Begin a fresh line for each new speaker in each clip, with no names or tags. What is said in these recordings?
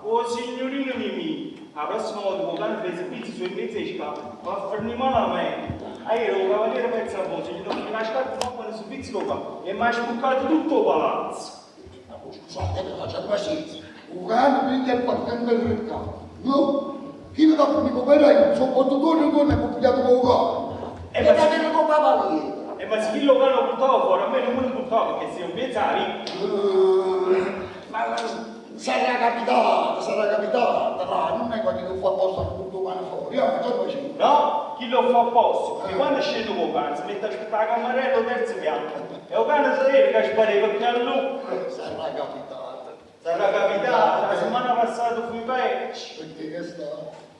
oh signorino Mimì, la prossima volta quando fai servizio sui mezzesca, va a farmi male a me. Ieri un cavaliere pensa a voi, gli do una scarpa ma nel servizio qua e mi ha sbucato tutto il palazzo.
Scusate, facciate pazienza. Un cane prende il partendo del mercato. No? Chi mi dà prima come sono fatto torno con me, ho pigliato con un cane. E mi dà bene con cavaliere.
Ma se chi lo cano portava fuori, a me non me lo portava, perché sei un piazzari.
Ma sarà capitata, non è quando non fa apposta tutto cane fuori,
no? Chi lo fa apposta? Perché quando scende con il cane, si mette a aspettare la camarella terzo piano. E il cane si vede che spariva perché a lui. Sarà capitata, la settimana passata fui in peccio.
Perché che sta?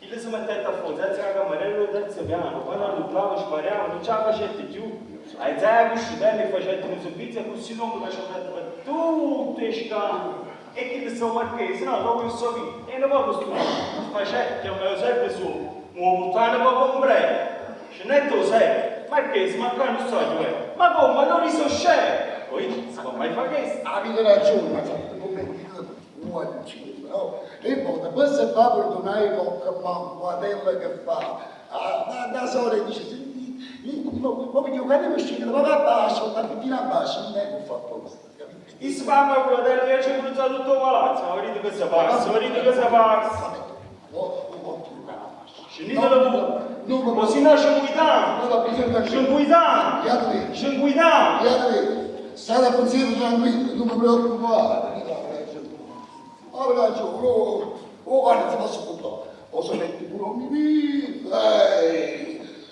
Chi le si metteva a fuori, senza la camarella terzo piano, quando lui plava spariva, non ce la facette più. Ai zai cuscitelli facevano un servizio e così non mi facevano per tutte le scale. E chi ne so marchese, no, proprio so qui. E non posso studiare. Facette, che me lo serve su. Un montano per comprare. Scenetto lo serve. Marchese, ma qua non so io. Ma come? Ma non riso scemo. Poi, si può mai fare questo?
Avete ragione, ma fate come un cinema, no? E poi, poi se va per donare cocca, ma guardella che fa. Da sola dice, come io vado a scendere, ma va a basso, ma fino a basso, non è che fa apposta.
I spamma fratello che ci ha cruzzato tutto il palazzo, ma vedete cosa passa, vedete cosa passa. Scendetelo pure, così no ci guidiamo, ci guidiamo, ci guidiamo.
State a pensiero tranquillo, non mi preoccupate. Ha ragione, guarda, ti posso portare. Posso mettere pure un mimì,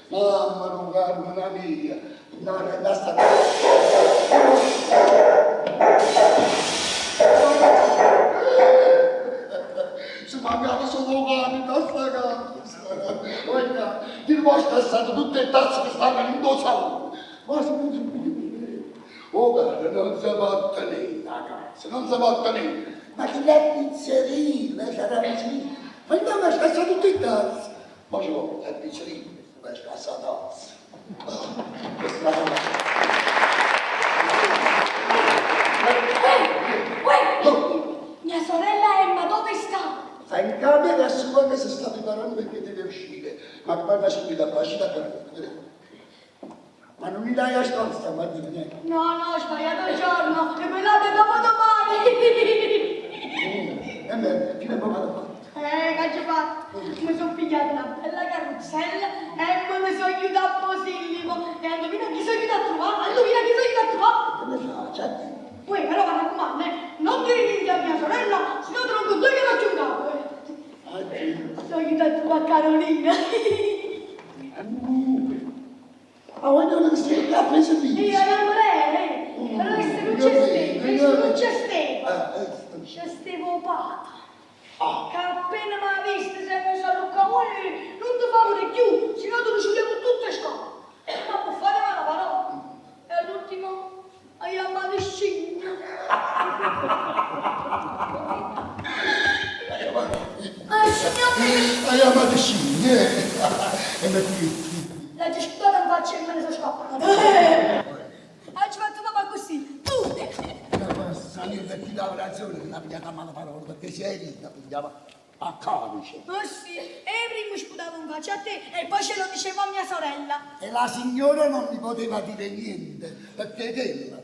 mamma, non carmina mia, da sta si mancava solo cane da sta casa. Guarda, ti vostro è stato tutte le tazze che stanno in due salone. Ma se non si può, oh cara, non si può tenere la casa, non si può tenere. Ma che la pizzerina, sarà pizzerina. Ma andiamo a scassare tutte le tazze. Ma ci vuole la pizzerina, per scassare tazze.
Mia sorella Emma, dove sta?
Sta in camera sua che si sta preparando perché deve uscire. Ma guarda subito, lascia per ma non mi dai a scuola stamattina, niente?
No, ho sbagliato il giorno, e me l'avete dopo domani.
E me, chi ne può fare?
Che ci fatto? Mi sono pigliata una bella carrozzella e me ne sono aiutato a Posillipo. E indovina chi sono aiutato a trovare? Indovina chi sono aiutato a trovare?
Che ne faccia?
Poi però mi raccomando, non ti ridici a mia sorella, se no tronco due che faccio un capo. Sono aiutato a trovare Carolina.
Ma voglio non stai a preso via.
Io non vorrei, però se non c'è Stefano, c'è Stefano Pata. Che appena mi ha visto se mi sono Luccamone, non ti fa pure più, se no te lo sciugliamo tutto e scappa. Ma può fare una parola. E all'ultimo, hai amato il cigno.
Hai amato scimmie. E me qui.
La gestore non faccia e me ne sono scappata. Hai fatto mamma così, tu.
Salire ti dava ragione, non ha pigliata a mano parola, perché sei lì, la pigliava a camice.
Oh sì, e prima sputavo in faccia a te e poi ce lo dicevo a mia sorella.
E la signora non mi poteva dire niente, perché quella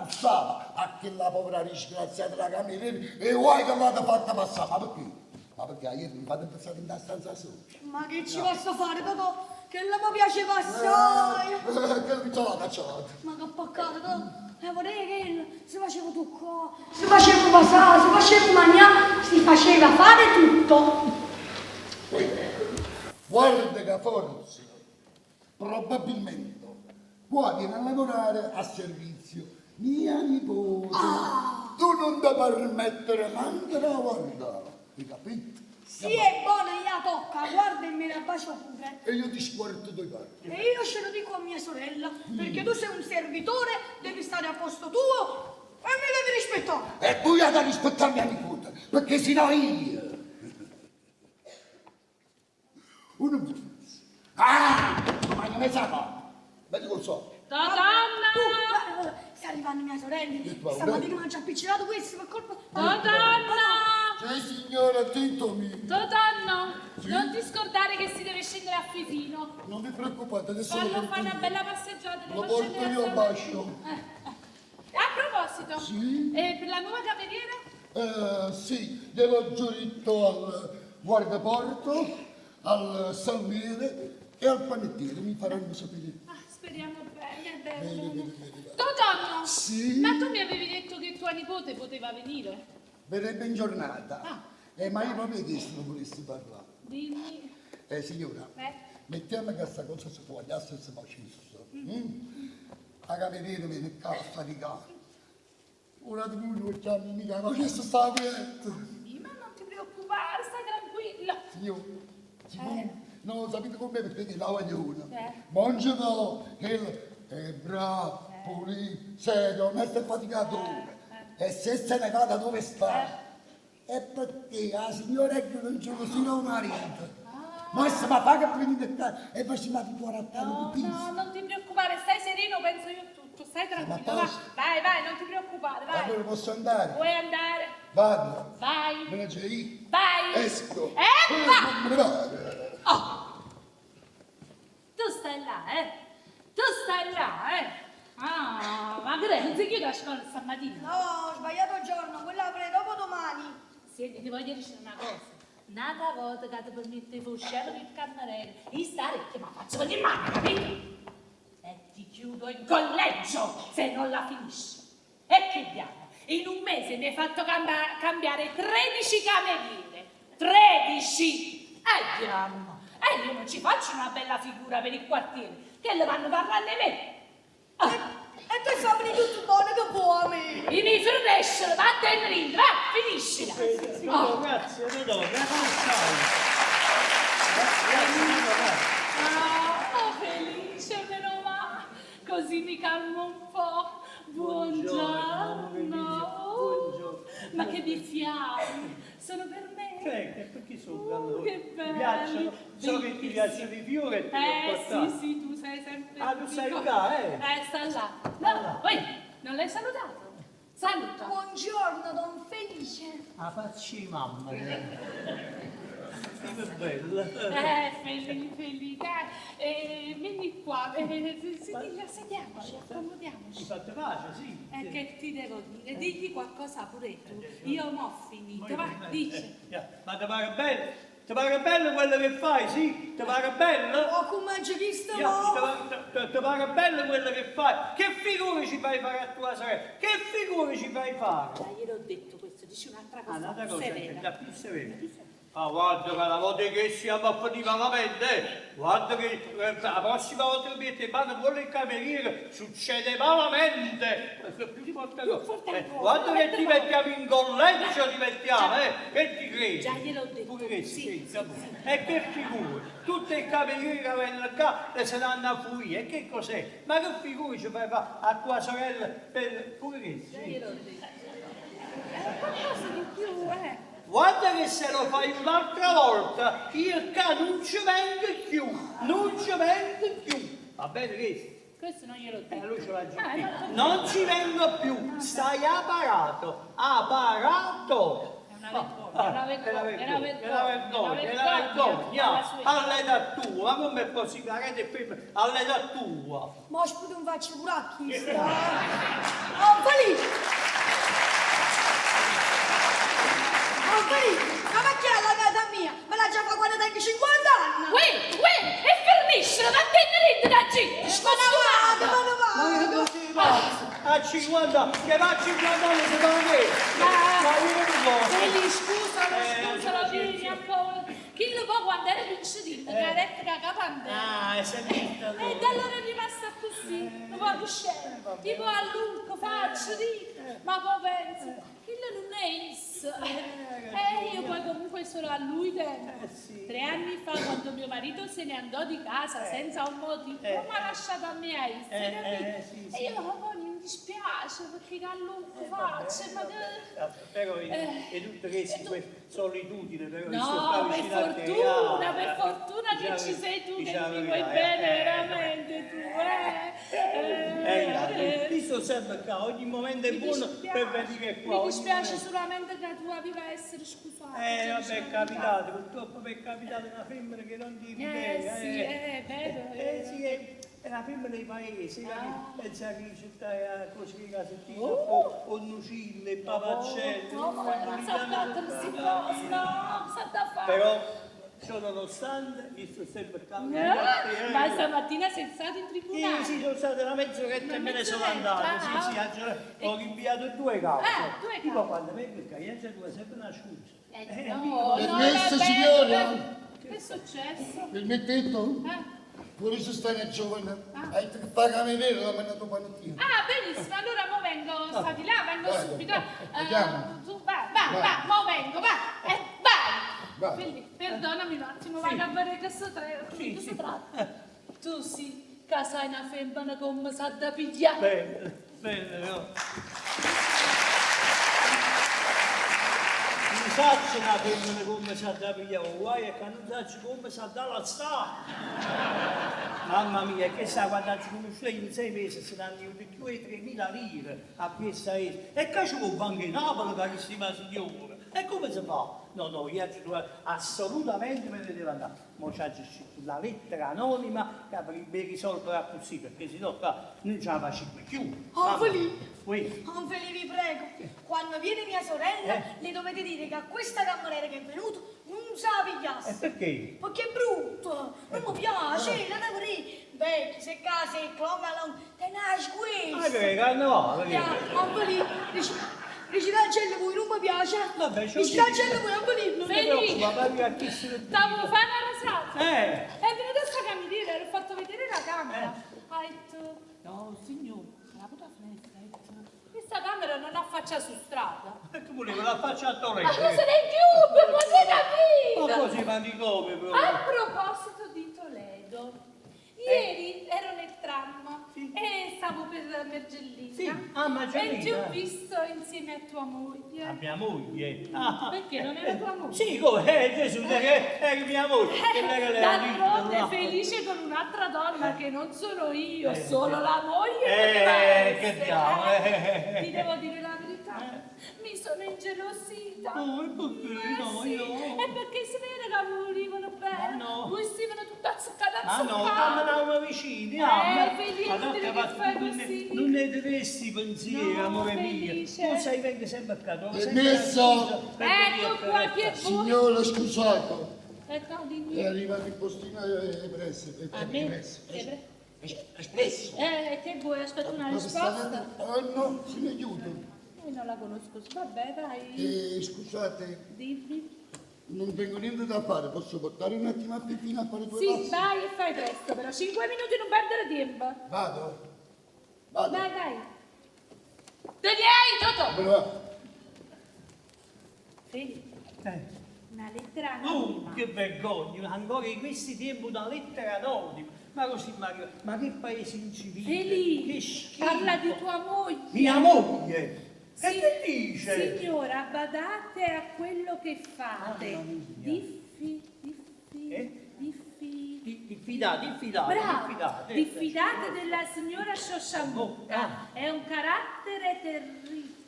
russava a quella povera disgraziata della cameriera e vuoi che l'ha fatta passare, ma perché? Ma perché ieri mi fate passare in una stanza sola?
Ma che ci posso fare, Totò? Che la mi piaceva assai.
Che mi sono cacciato.
Ma che peccato, Totò. Vorrei che si faceva tutto, si faceva passare, si faceva mangiare, si faceva fare tutto.
Guarda che forse, probabilmente, qua viene a lavorare a servizio mia nipote. Tu non devi permettere manco da guardare, hai capito?
Sì, è buona, gliela tocca, guarda e me la bacio pure.
E io ti sguardo due parti.
E io ce lo dico a mia sorella, perché tu sei un servitore, devi stare a posto tuo e mi devi rispettare.
E tu hai da rispettare mia nipote, perché sennò io... Uno buonazzo. Ma non mi sa no. Vedi lo so.
Sta arrivando mia sorella, stamattina mi ha già appiccicato questo per colpa...
Madonna!
Sì, signora, attentami.
Totonno,
Sì?
non ti scordare che si deve scendere a Fifino.
Non vi preoccupate, adesso
Fallo
lo
fare una
porto
bella
io.
passeggiata.
Lo
devo
porto
scendere
io a
a
bascio.
A proposito,
Sì?
per la nuova cameriera?
Sì, gliel'ho già detto al guardaporto, al salmiere e al panettiere, mi faranno sapere.
Ah, speriamo bene,
Bene,
bene.
bene, bene.
Totonno,
Sì?
ma tu mi avevi detto che tua nipote poteva venire?
Verrebbe in giornata.
Ah.
Ma io proprio chiesto non volessi parlare.
Dimmi.
Signora,
Eh?
mettiamo che questa cosa si può, adesso si facesse. La cameriera viene qua a faticare. Ora di voi non chiami mica, ma che sta aperto.
Sì, ma non ti preoccupare, stai tranquillo.
Signora, no, sapete com'è perché la voglio.
Eh.
Mangiano che è bravo, pulito, serio, non è faticato. E se ne va da dove sta? E perché la signora che non c'è così non marito. Ma se mi fa che venite qua e facciamo di cuore a te,
No,
di
no, non ti preoccupare, stai sereno, penso io a tutto, stai tranquillo,
Ma
va.
posso?
Vai, vai, non ti preoccupare, vai.
Allora posso andare?
Puoi andare,
Vado.
vai,
Me ne c'è io.
vai.
Esco.
Va!
Non me ne vado.
Oh. Tu stai là, Tu stai là, Ah, ma che non si chiude la scuola stamattina?
No, ho sbagliato giorno, quella apre dopo domani.
Senti, ti voglio dire una cosa. Nata volta che ti permette di uscire per il cameriere, di stare che mi faccio venire male, capito? E ti chiudo in collegio se non la finisci. E che diamo? In un mese mi hai fatto cambiare 13 cameriere. 13! E diamo. E io non ci faccio una bella figura per il quartiere, che le vanno parlando di me. Ah.
E tu fammi tutto buono che vuoi.
I miei furnesce, vattene in ring, va, finiscila.
Signora, grazie, Dodò,
Oh, felice, meno male, così mi calmo un po'. Buongiorno.
Buongiorno.
Ma che di fiamme, sono per me.
Perché sono
Che belli.
Ti piacciono? So che ti piacciono i fiori e ti ho portato.
Sì, tu sei sempre.
Ah, tu sei là,
sta là. No, poi, non l'hai salutato? Saluta.
Buongiorno, don Felice.
Ah, facci mamma. Che bella.
Felice. Vieni qua, sediamoci, accomodiamoci.
Fate pace, sì.
Che ti devo dire? Digli qualcosa pure tu. Io mo' ho finito, va, dici.
Ma ti pare bello? Ti pare bello quello che fai, sì? Ti pare bello?
Oh, come ci visto mo?
Ti pare bello quello che fai? Che figure ci fai fare a tua sorella? Che figure ci fai fare?
Dai, gliel'ho detto questo, dici un'altra cosa,
Un'altra cosa,
severa.
la più severa. Ah, guarda che la volta che siamo a fare malamente, guarda che la prossima volta che mi mano vuole il cameriere, succede malamente. Più di volte guarda che ti mettiamo in collegio, ti mettiamo, che ti credi?
Già gliel'ho detto,
Pure che
sì.
E che figure? Tutte i camerieri che vengono qua e se ne vanno a fuori, e che cos'è? Ma che figure ci fai fare a tua sorella per pure che
Già gliel'ho detto. Qualcosa di più,
Guarda che se lo fai un'altra volta, io qua non ci vengo più, non ci vengo più. Va bene questo?
Questo non gliel'ho detto.
Lui ce l'ha giù.
Ah,
Non ci vengo più, stai apparato, apparato.
È una vergogna.
All'età tua, ma come è possibile? Arrete prima, all'età tua.
Ma sputo un faccio curacchi, sta. Oh, Felice! Oh, Felice! Ma perché la casa mia? Me la già fa quando tengo 50 anni!
Uè, e fermiscila, ma tenere da gente.
Ma ne vado!
A 50, che va a 50 anni se non è. Ma io non posso.
Quelli scusalo, vieni a povero. Chi lo può quando era piccino, che ha detto che capandera.
Ah, è sentito.
E da allora è rimasta così, non può uscire. Tipo a lungo, faccio, dico, ma poi penso, che non è isso. Io poi comunque solo a lui tempo. 3 anni fa, quando mio marito se ne andò di casa senza un motivo, mi ha lasciato a me a isso, capito? E io poi mi dispiace perché che a lungo faccio, ma che...
Però è tutto che solitudine, però
No, per fortuna che ci sei tu, che mi vuoi bene veramente tu,
Ti
sto sempre qua, ogni momento è buono per venire qua.
Mi dispiace solamente che tu aveva essere scusato.
Vabbè, è capitato, purtroppo mi è capitato una femmina che non ti vedeva.
Sì, è vero.
Sì, è una femmina dei paesi, pensa che in città è così, la sentita o nucille, papaccelli.
Non sa battersi cose, no, sa da fare.
Però, ciò nonostante, io sto sempre qua.
Ma stamattina sei stato in tribunale?
Sì, sono stato una mezz'oretta e me ne sono andato. Ho rinviato 2 cause.
2 cause.
Tipo quando vengo in caglienza tu hai sempre una scusa.
No,
Permesso,
vabbè,
signora?
Che è successo?
Permettete? Pure se stai nel giovane, hai che pagare vedere la mandato panettina.
Ah, benissimo, allora mo vengo, sta di là, vengo
Vai,
subito.
andiamo.
Tu va, mo vengo, vai, vai. Quindi, perdonami un attimo, vai a vedere che si tratta. Tu sì, che sei una femmina come sa da pigliare.
Bene, no. Non faccio una femmina come sa da pigliare, guai è che non faccio come sa da lazzare. Mamma mia, che sa quando ci conosciamo in 6 mesi si danno di più di 3.000 lire a questa E che ci vuole anche in Napoli, carissima signora? E come si fa? No, io assolutamente me ne devo andare. Mo c'è la lettera anonima che avrebbe risolvere così, perché sennò qua non ce la facciamo più.
Anfeli, vi prego, quando viene mia sorella, le dovete dire che a questa cameriera che è venuto non sa pigliasse.
E perché?
Perché è brutto, non mi piace, non devo dire. Vecchi, se case e clongalon, te nasci questo.
Perché carnevale?
Anfeli, recitagelle voi non mi piace.
Vabbè,
recitagelle voi, Anfeli.
non ti preoccupare,
Stavo facendo una rasata.
Eh.
È venuta sta cameriera, le ho fatto vedere la camera. Ha detto, no signore, la puta finestra, ha detto, questa camera non affaccia su strada.
E tu volevi la faccia a Toledo?
Ma cosa ne chiude, ma sei capito?
Ma così ma di come però?
A proposito di Toledo, ieri ero nel tram e stavo per Mergellina.
Sì, Mergellina.
E ti ho visto insieme a tua moglie.
A mia moglie?
Perché non era tua moglie?
Sì, come? Gesù, era mia moglie.
D'altronde felice con un'altra donna che non sono io, solo la moglie.
Che diavolo.
Ti devo dire la verità. Mi sono ingelosita.
No, e perché? No,
sì.
io.
E perché si vede che volevano bene.
No.
Voi stivano tutta zuccata
No, camminavamo vicini.
Felice, che fai così.
Non ne dovresti pensieri,
No,
amore mio.
Felice.
Tu sei venga sempre a casa.
Permesso.
Ecco qua, che buono.
Signora, scusate.
Ecco,
È
dimmi.
arrivato il postino espresso.
A me?
Espresso.
Che vuoi? Aspetta una
Ma
risposta.
no, se ne aiuto.
Io non la conosco. Vabbè, dai.
Scusate,
Dimmi.
non tengo niente da fare, posso portare un attimo a Pipina a fare 2
Sì,
passi?
vai e fai presto, però 5 minuti non perdere tempo.
Vado.
Dai. Te ne hai, Totò!
Bravo.
Feli, una lettera anonima.
Che vergogna, ancora in questi tempi una lettera anonima. Ma così, ma che paese incivile? Che
Feli,
schifo.
parla di tua moglie.
Mia moglie?
Sì,
E che dice?
Signora, badate a quello che fate.
Mamma mia. Diffidate.
Diffidate della signora Sciosciamocca. È un carattere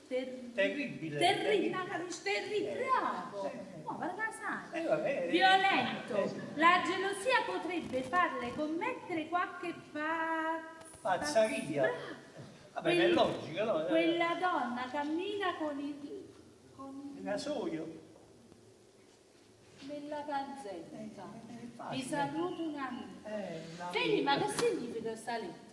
Terribile.
bravo. No, guarda sai.
Vabbè.
Violento. La gelosia potrebbe farle commettere qualche
Pazzaria. Vabbè, è logico, no?
Quella donna cammina con il
Gasoio.
nella gazzetta.
facile.
Vi saluto un amico. Feli,
Feli,
ma che significa questa lettera?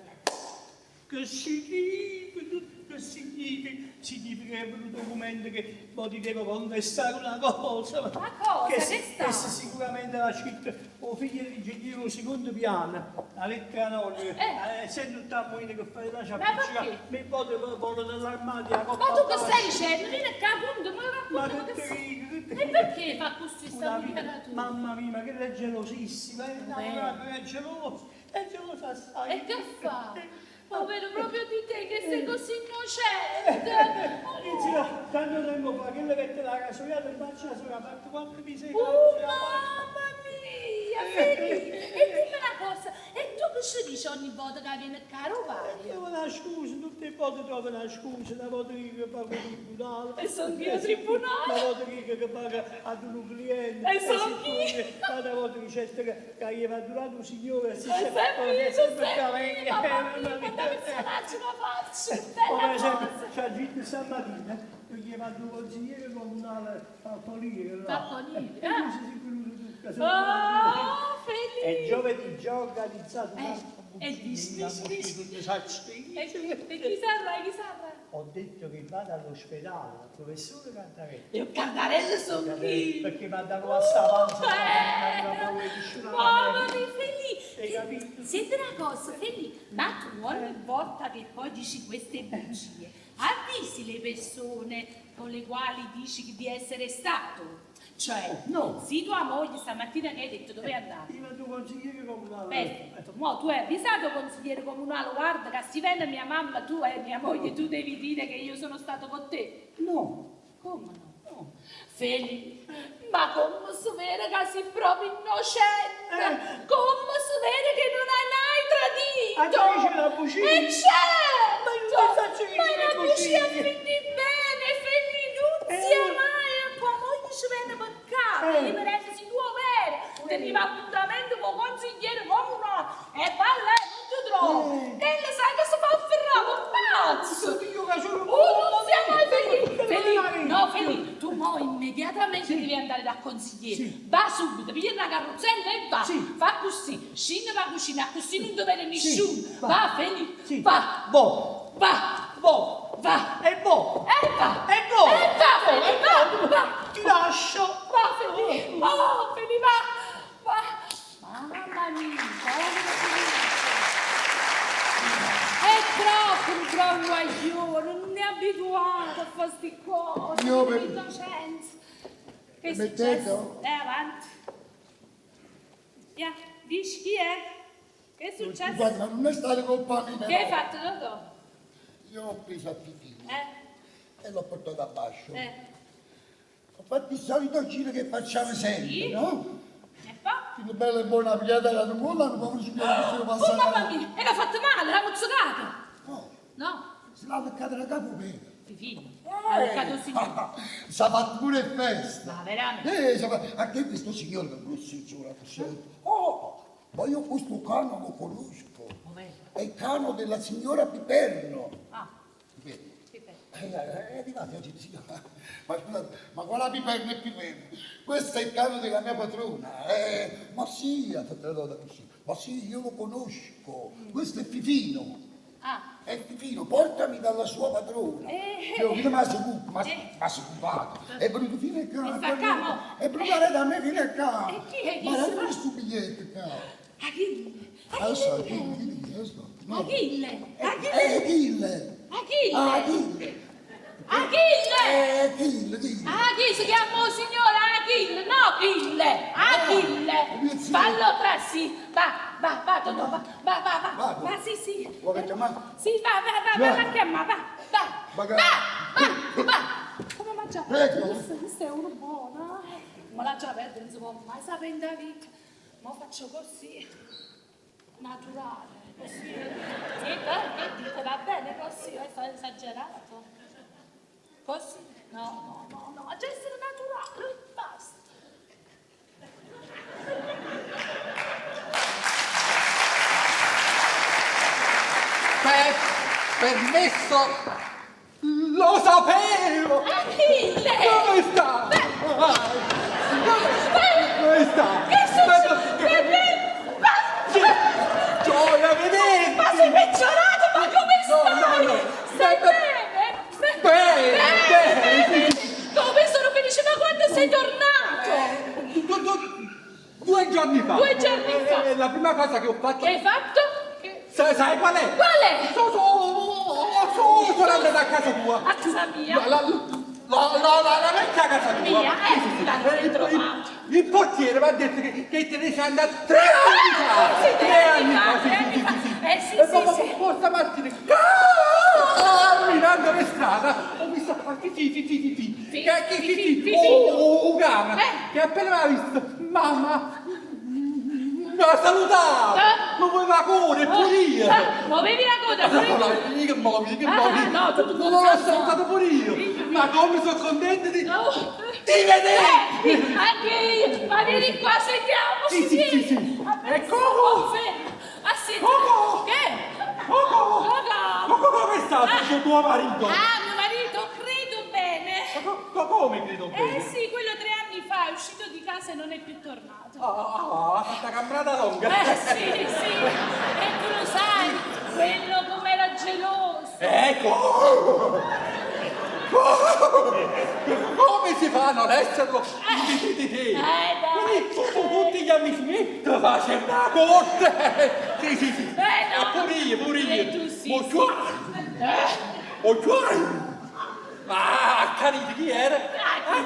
che significa? Che significa? Significa che è un documento che poi ti devo contestare una cosa.
Ma cosa? Che sta?
Che sicuramente la città, o figlia dell'ingegnere secondo piano, la lettera anonima, essendo tutta la moglie che fai la
perché?
mi pode volo nell'armadio.
Ma tu che stai dicendo? Vieni a appunto,
Ma
ma
che
che
te
stai?
dico?
E perché fa così sta
Una vita,
letteratura?
mamma mia, ma che è gelosissima, è gelosa assai.
E che fa? Lo vedo proprio di te che sei così innocente.
Inizia, tanto tempo fa che le mette la gasolata in faccia la sua, ha fatto quanto mi sei
Mamma mia, Feli! E dimmi una cosa, e tu che ci dici ogni ogni volta che viene caro vai.
Trovo una scusa, tutte le volte trovo una scusa, una volta che pago il tribunale.
E sono io tribunale.
Una volta che paga ad un cliente.
E sono chi?
Una volta che c'è che gli va durato un signore.
Sono sempre io, mamma mia, quanta personaggio la faccio,
O per
bella
esempio,
cosa.
c'è gente stamattina, che gli va un consigliere comunale a Polire.
A Polire,
E lui si è venuto tutto.
Oh,
E
felice.
giovedì già organizzato
e dici. E chi sarà?
Ho detto che vado all'ospedale, al professore Cantarelli.
Io Cantarello sono chi?
Perché mi danno a stavanza,
Mamma mia,
hai capito?
senti una cosa, Feli, ma tu ogni volta che poi dici queste bugie, avvisi le persone con le quali dici di essere stato? Cioè,
No.
sì, tua moglie stamattina che hai detto dove è andata?
Io vado consigliere comunale.
Perfetto, mo tu hai avvisato consigliere comunale, guarda che si vende mia mamma, tu e mia moglie, tu devi dire che io sono stato con te.
No.
Come no? Feli, ma come si vede che sei proprio innocente? Come si vede che non hai mai tradito?
Ah, tu dici la bugia?
E certo!
Ma in che senso dici
Ma
le
la bugia
bugie?
finì bene, Feli, non sia mai a tua moglie ci viene peccato, devi prendersi tuo vero, teniva appuntamento con consigliere comunale e va lei, non ti trovo. E le sai che si fa afferrare, un pazzo!
Io che sono
Non sia mai Feli! No, Feli, tu mo immediatamente devi andare dal consigliere. Va subito, piglia una carrozzella e va. Fa così, scende la cucina, così non dovere nessuno. Va, Feli, va.
Boh.
Va.
Boh.
Va.
E boh.
E va.
E boh.
E va, Feli, va. Va.
Ti lascio.
Va, Feli. Oh, Feli, va. Va. Mamma mia, è troppo un gran guaglione, non è abituato a fare sti cose.
Io per-
Innocenza. Che è
Mettete?
successo? Avanti. Via, dici chi è? Che è successo?
Guarda, non è stato colpa mia.
Che hai fatto, Dodò?
Io ho preso a Titino
Eh?
e l'ho portato a bascio.
Eh?
Ho fatto il solito giro che facciamo sempre,
Sì.
no?
E poi?
Quindi bella e buona pigliata da un gol, non può subire che si
Oh,
passa.
mamma mia, e l'ha fatto male, l'ha mozzocato.
No,
No?
si l'ha toccato la capo bene.
Fifino, ha beccato il signore.
Si è fatto pure festa.
Ma veramente?
Anche questo signore che grossissimo la possibilità. Oh, ma io questo cano lo conosco.
Dov'è?
È il cano della signora Piperno.
Ah,
Piperno.
Pipe.
È arrivato oggi, signora. Ma scusate, ma quale Piperno è Piperno? Questo è il cano della mia padrona. Ma sì, ha fatto la donna così. Ma sì, io lo conosco. Questo è Fifino.
Ah.
È Fifino, portami dalla sua padrona. Io mi ha seguato. È venuto fino a
E fa
casa.
camo?
È venuto da me fino a casa.
E chi è? Chi
Ma
si
non
fa?
questo biglietto qua.
Achille.
Adesso,
Achille.
adesso. No.
Achille.
Achille.
Achille.
Achille.
Achille.
Achille.
Ah, chi si chiama signora Achille? No, Achille. Achille. Fallo tra sì. Va, Totò, va.
Vado.
Va, sì.
Vuoi che chiamare?
Sì, va, a chiamare, va. Come mangiare?
Prego.
Questo è uno buono. Ma la già perde, non si può mai sapere in vita. Ma faccio così. Naturale. Così. Che dite, va bene così, sto esagerato. Così? No, deve essere naturale, basta.
Permesso, lo sapevo!
Achille!
Dove sta? Dove sta?
Che è successo?
Gioia vedete!
Ma sei peggiorato, ma come stai?
no.
Stai bene?
Bene.
Come sono felice, ma quando sei tornato?
2 giorni fa.
2 giorni fa.
La prima cosa che ho fatto...
Che hai fatto?
Sai qual è?
Qual è?
Sono andato a casa tua.
A casa mia.
La vecchia casa tua.
Mia, l'hanno ritrovato.
Il portiere mi ha detto che te ne sei andato 3 anni fa.
Sì,
3 anni fa.
tre anni fa.
Sì.
Sì,
E dopo stamattina, camminando per strada, ho visto Fifi. Un cane, che appena mi ha visto, mamma, Mi ha salutato! Ma vuoi la coda, pure io!
Muovevi la coda, pure tu!
Io che muovi!
No, tu
Non l'ho salutato pure io! Ma come sono contento di...
No.
Ti vedere!
Anche io! Ma vieni qua, sentiamo!
Sì.
Ecco! Senti!
Coco!
Che?
Coco!
Coco!
Come è stato il tuo marito?
Mio marito, credo bene!
Come credo bene?
Sì, quello 3 anni fa è uscito di casa e non è più tornato.
Ha fatto una camminata lunga!
Sì, e tu lo sai, quello com'era geloso.
Ecco! Come si fa a non esserlo? Quindi tutti gli amici miei ti facevano la corte! Sì.
No!
Pure io!
E tu sì.
Ma carino, chi era?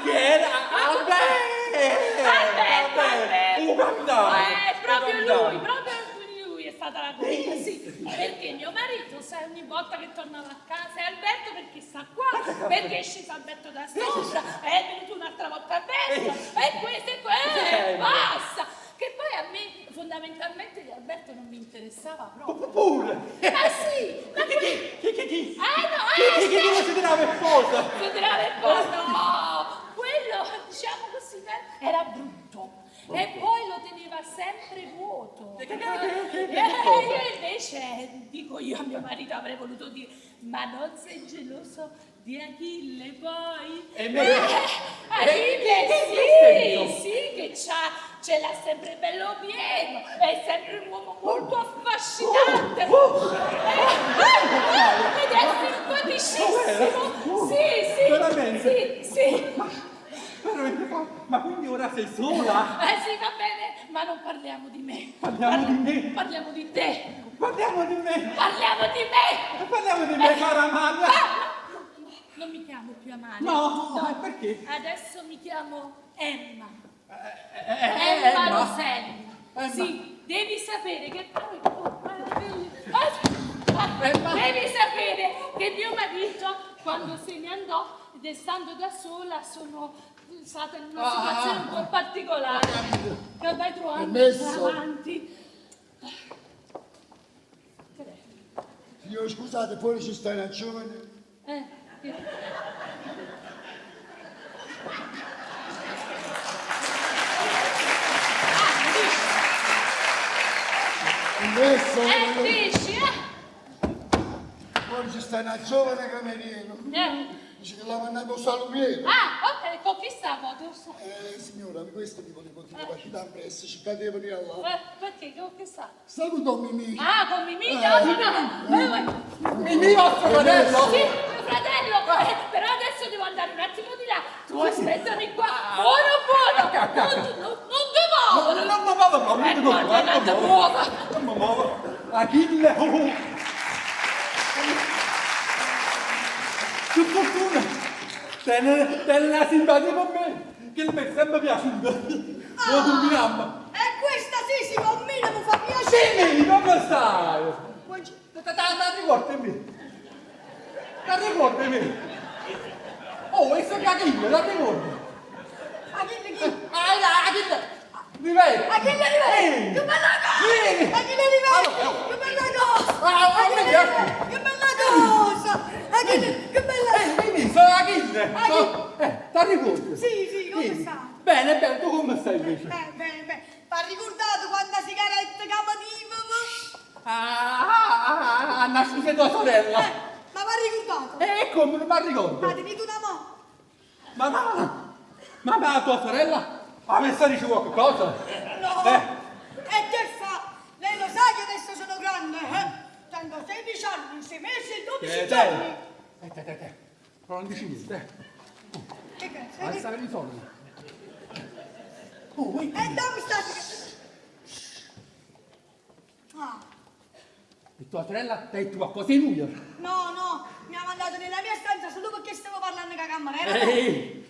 Chi era?
Alberto!
Capitano!
Proprio lui è stata la colpa, sì. Perché mio marito sa ogni volta che tornava a casa è Alberto perché sta qua, perché è sceso Alberto da sopra, è venuto un'altra volta Alberto, e questo e quello, basta! Che poi a me fondamentalmente di Alberto non mi interessava proprio.
Pure!
Ma sì! Ma
Chi?
Chi
Chi si tirava in posa?
No! Quello, diciamo così, era brutto. E poi lo teneva sempre vuoto. Io invece, dico io a mio marito, avrei voluto dire, ma non sei geloso di Achille poi? Achille, sì, che ce l'ha sempre bello pieno, è sempre un uomo molto affascinante. Ed è simpaticissimo. Sì.
Veramente?
Sì.
Ma quindi ora sei sola?
Sì, va bene, ma non parliamo di me.
Parliamo di me?
Parliamo di te.
Parliamo di me!
Parliamo di me.
Cara Amalia!
Non mi chiamo più Amalia.
No, perché?
Adesso mi chiamo Emma.
Emma
Roselli.
Emma.
Sì, devi sapere che... Devi sapere che mio marito, quando se ne andò, ed essendo da sola, sono stata in una situazione un po' particolare. Che vai trovando avanti.
Signore, scusate, fuori ci sta una giovane. Adesso,
Dici,
fuori ci sta una giovane cameriera. Dice che l'ha mandato a salumiere.
ok, con chi stavo?
Signora, questo mi volevo dire, ma ci dà presto, ci cadeva lì là.
Perché? Con chi sta?
Stavo con Mimì.
Con Mimì? No.
Mimì, vostro fratello?
Sì, mio fratello, però adesso devo andare un attimo di là. Tu aspettami qua. Buono. Non ti muovere. Non ti muovere.
Achille! Che fortuna! Tiene la simpatia con me, che mi è sempre piaciuta. Lo combiniamo.
E questa sì si combina, mi fa piacere.
Sì, come stai? Ricordami. Oh, questo è Achille, la ricordo.
Achille chi?
Achille! Rivedi?
Achille Rivelli! Che bella cosa! Achille Rivelli! Che bella cosa! Che bella cosa! Achille, che bella!
Vedi, sono Achille! Ti ricordi?
Sì, come stai?
Bene, tu come stai invece?
Bene. T'ha ricordato quanta sigaretta che
Ha nascito tua sorella.
Ma m'ha ricordato?
Come non mi ricordo?
Ma tenuto una mano?
Ma la tua sorella? Ha messo a dire qualcosa?
No! E che fa? Lei lo sa che adesso sono grande, Tengo 16 anni, 6 mesi e 12 giorni!
Non dici niente,
Che cazzo?
alzare i soldi.
E dove sta?
E tua sorella ti ha detto qualcosa in lui?
No, mi ha mandato nella mia stanza solo perché stavo parlando con la camera.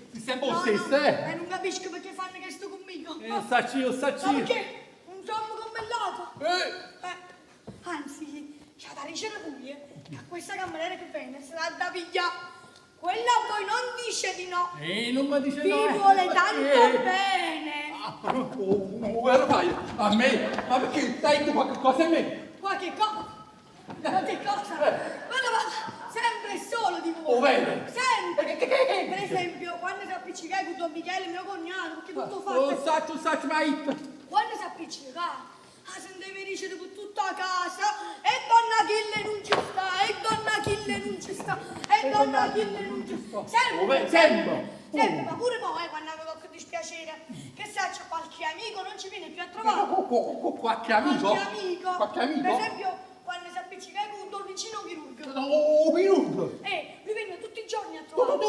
Ti sembra lo stesso,
E non capisco perché fanno che sto conmigo.
Sacci.
Ma perché? Non sono combellato. Anzi, c'è da ricevere pure che a questa cameriera che viene se la da piglia. Quella poi non dice di no.
Non mi dice
Ti
no.
vuole tanto bene.
Vero fai? A me? Ma perché dai tu qualche cosa a me?
Qualche cosa? Qualche cosa? Quello va sempre solo di voi.
Vero?
Sempre.
Che?
Per esempio, quando si appiccica con Don Michele, mio cognato, perché tutto fatto.
Saccio, mai.
Quando si appiccica, sentivi dice per tutta la casa, e donna Achille non ci sta, e donna Achille non ci sta, e donna Achille non ci sta. Sempre. Ma pure poi, quando avevo qualche dispiacere, che se c'è qualche amico non ci viene più a trovare.
Qualche amico?
Qualche amico. Per esempio, quando si appiccica con un vicino chirurgo.
Chirurgo?
Lui veniva tutti i giorni a trovare.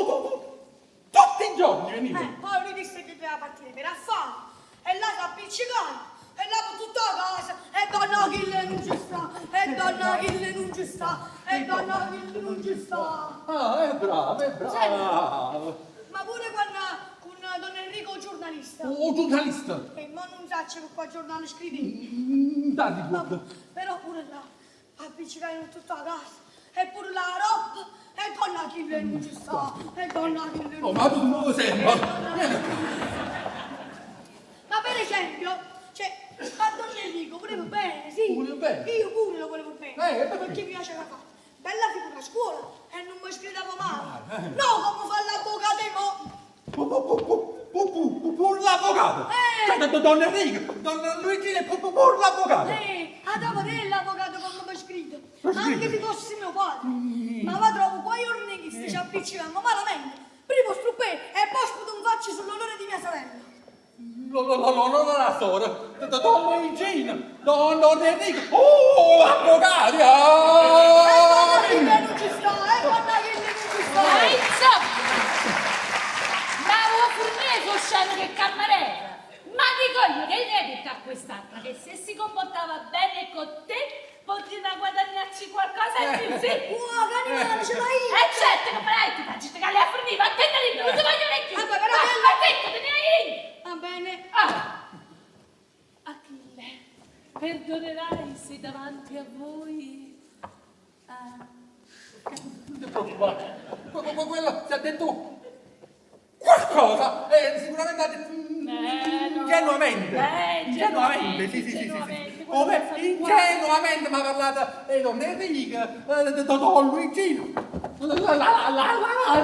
Tutti i giorni veniva?
Poi lui disse che doveva partire per affari. E là si appiccicava. E là per tutta la casa. E donna Achille non ci sta. E donna Achille non ci sta. E donna Achille non ci sta.
È bravo.
Ma pure quando con Don Enrico giornalista.
Giornalista?
E ma non sa che qua giornale scrivi.
Dai, guarda.
Però pure là, appiccicare in tutta la casa. E pure la roba. E donna Achille non ci sta. E donna Achille non ci sta.
Ma tu non lo sembra.
Ma per esempio, a Don Enrico volevo bene, sì.
Volevo bene?
Io pure lo volevo bene.
Perché?
Mi piaceva fare. Bella figura a scuola e non mi sgridavo male. No, come fa l'avvocato e mo.
Pur l'avvocato? Don Enrico, Don Luigi, pur l'avvocato.
Andavo l'avvocato come mi sgrida. Anche se fosse mio padre. Ma va trovo quei giorni che si ci appiccicano malamente. Primo struppè e poi sputo un faccio sull'onore di mia sorella.
Non la storia. Don Luigino, Don Enrico. Avvocati!
Non ci sta, guarda che non ci sta.
Ma insomma, ma vuoi fornire Fosciano che cammarella? Ma dico io che gli hai detto a quest'altra che se si comportava bene con te poteva guadagnarci qualcosa in più, sì?
Canina, ce l'hai io!
Certo che farai, ti faccio che le a fornire, ma attendere, non ti voglio neanche più!
Vabbè, però
Ma zitto, te ne hai io!
Va bene.
Achille, perdonerai se davanti a voi...
Non ti preoccupare. Quello ti ha detto qualcosa. Sicuramente ha detto ingenuamente. Sì. Come ingenuamente mi ha parlato di Don Enrico, di Don Luigino. L'avvocato.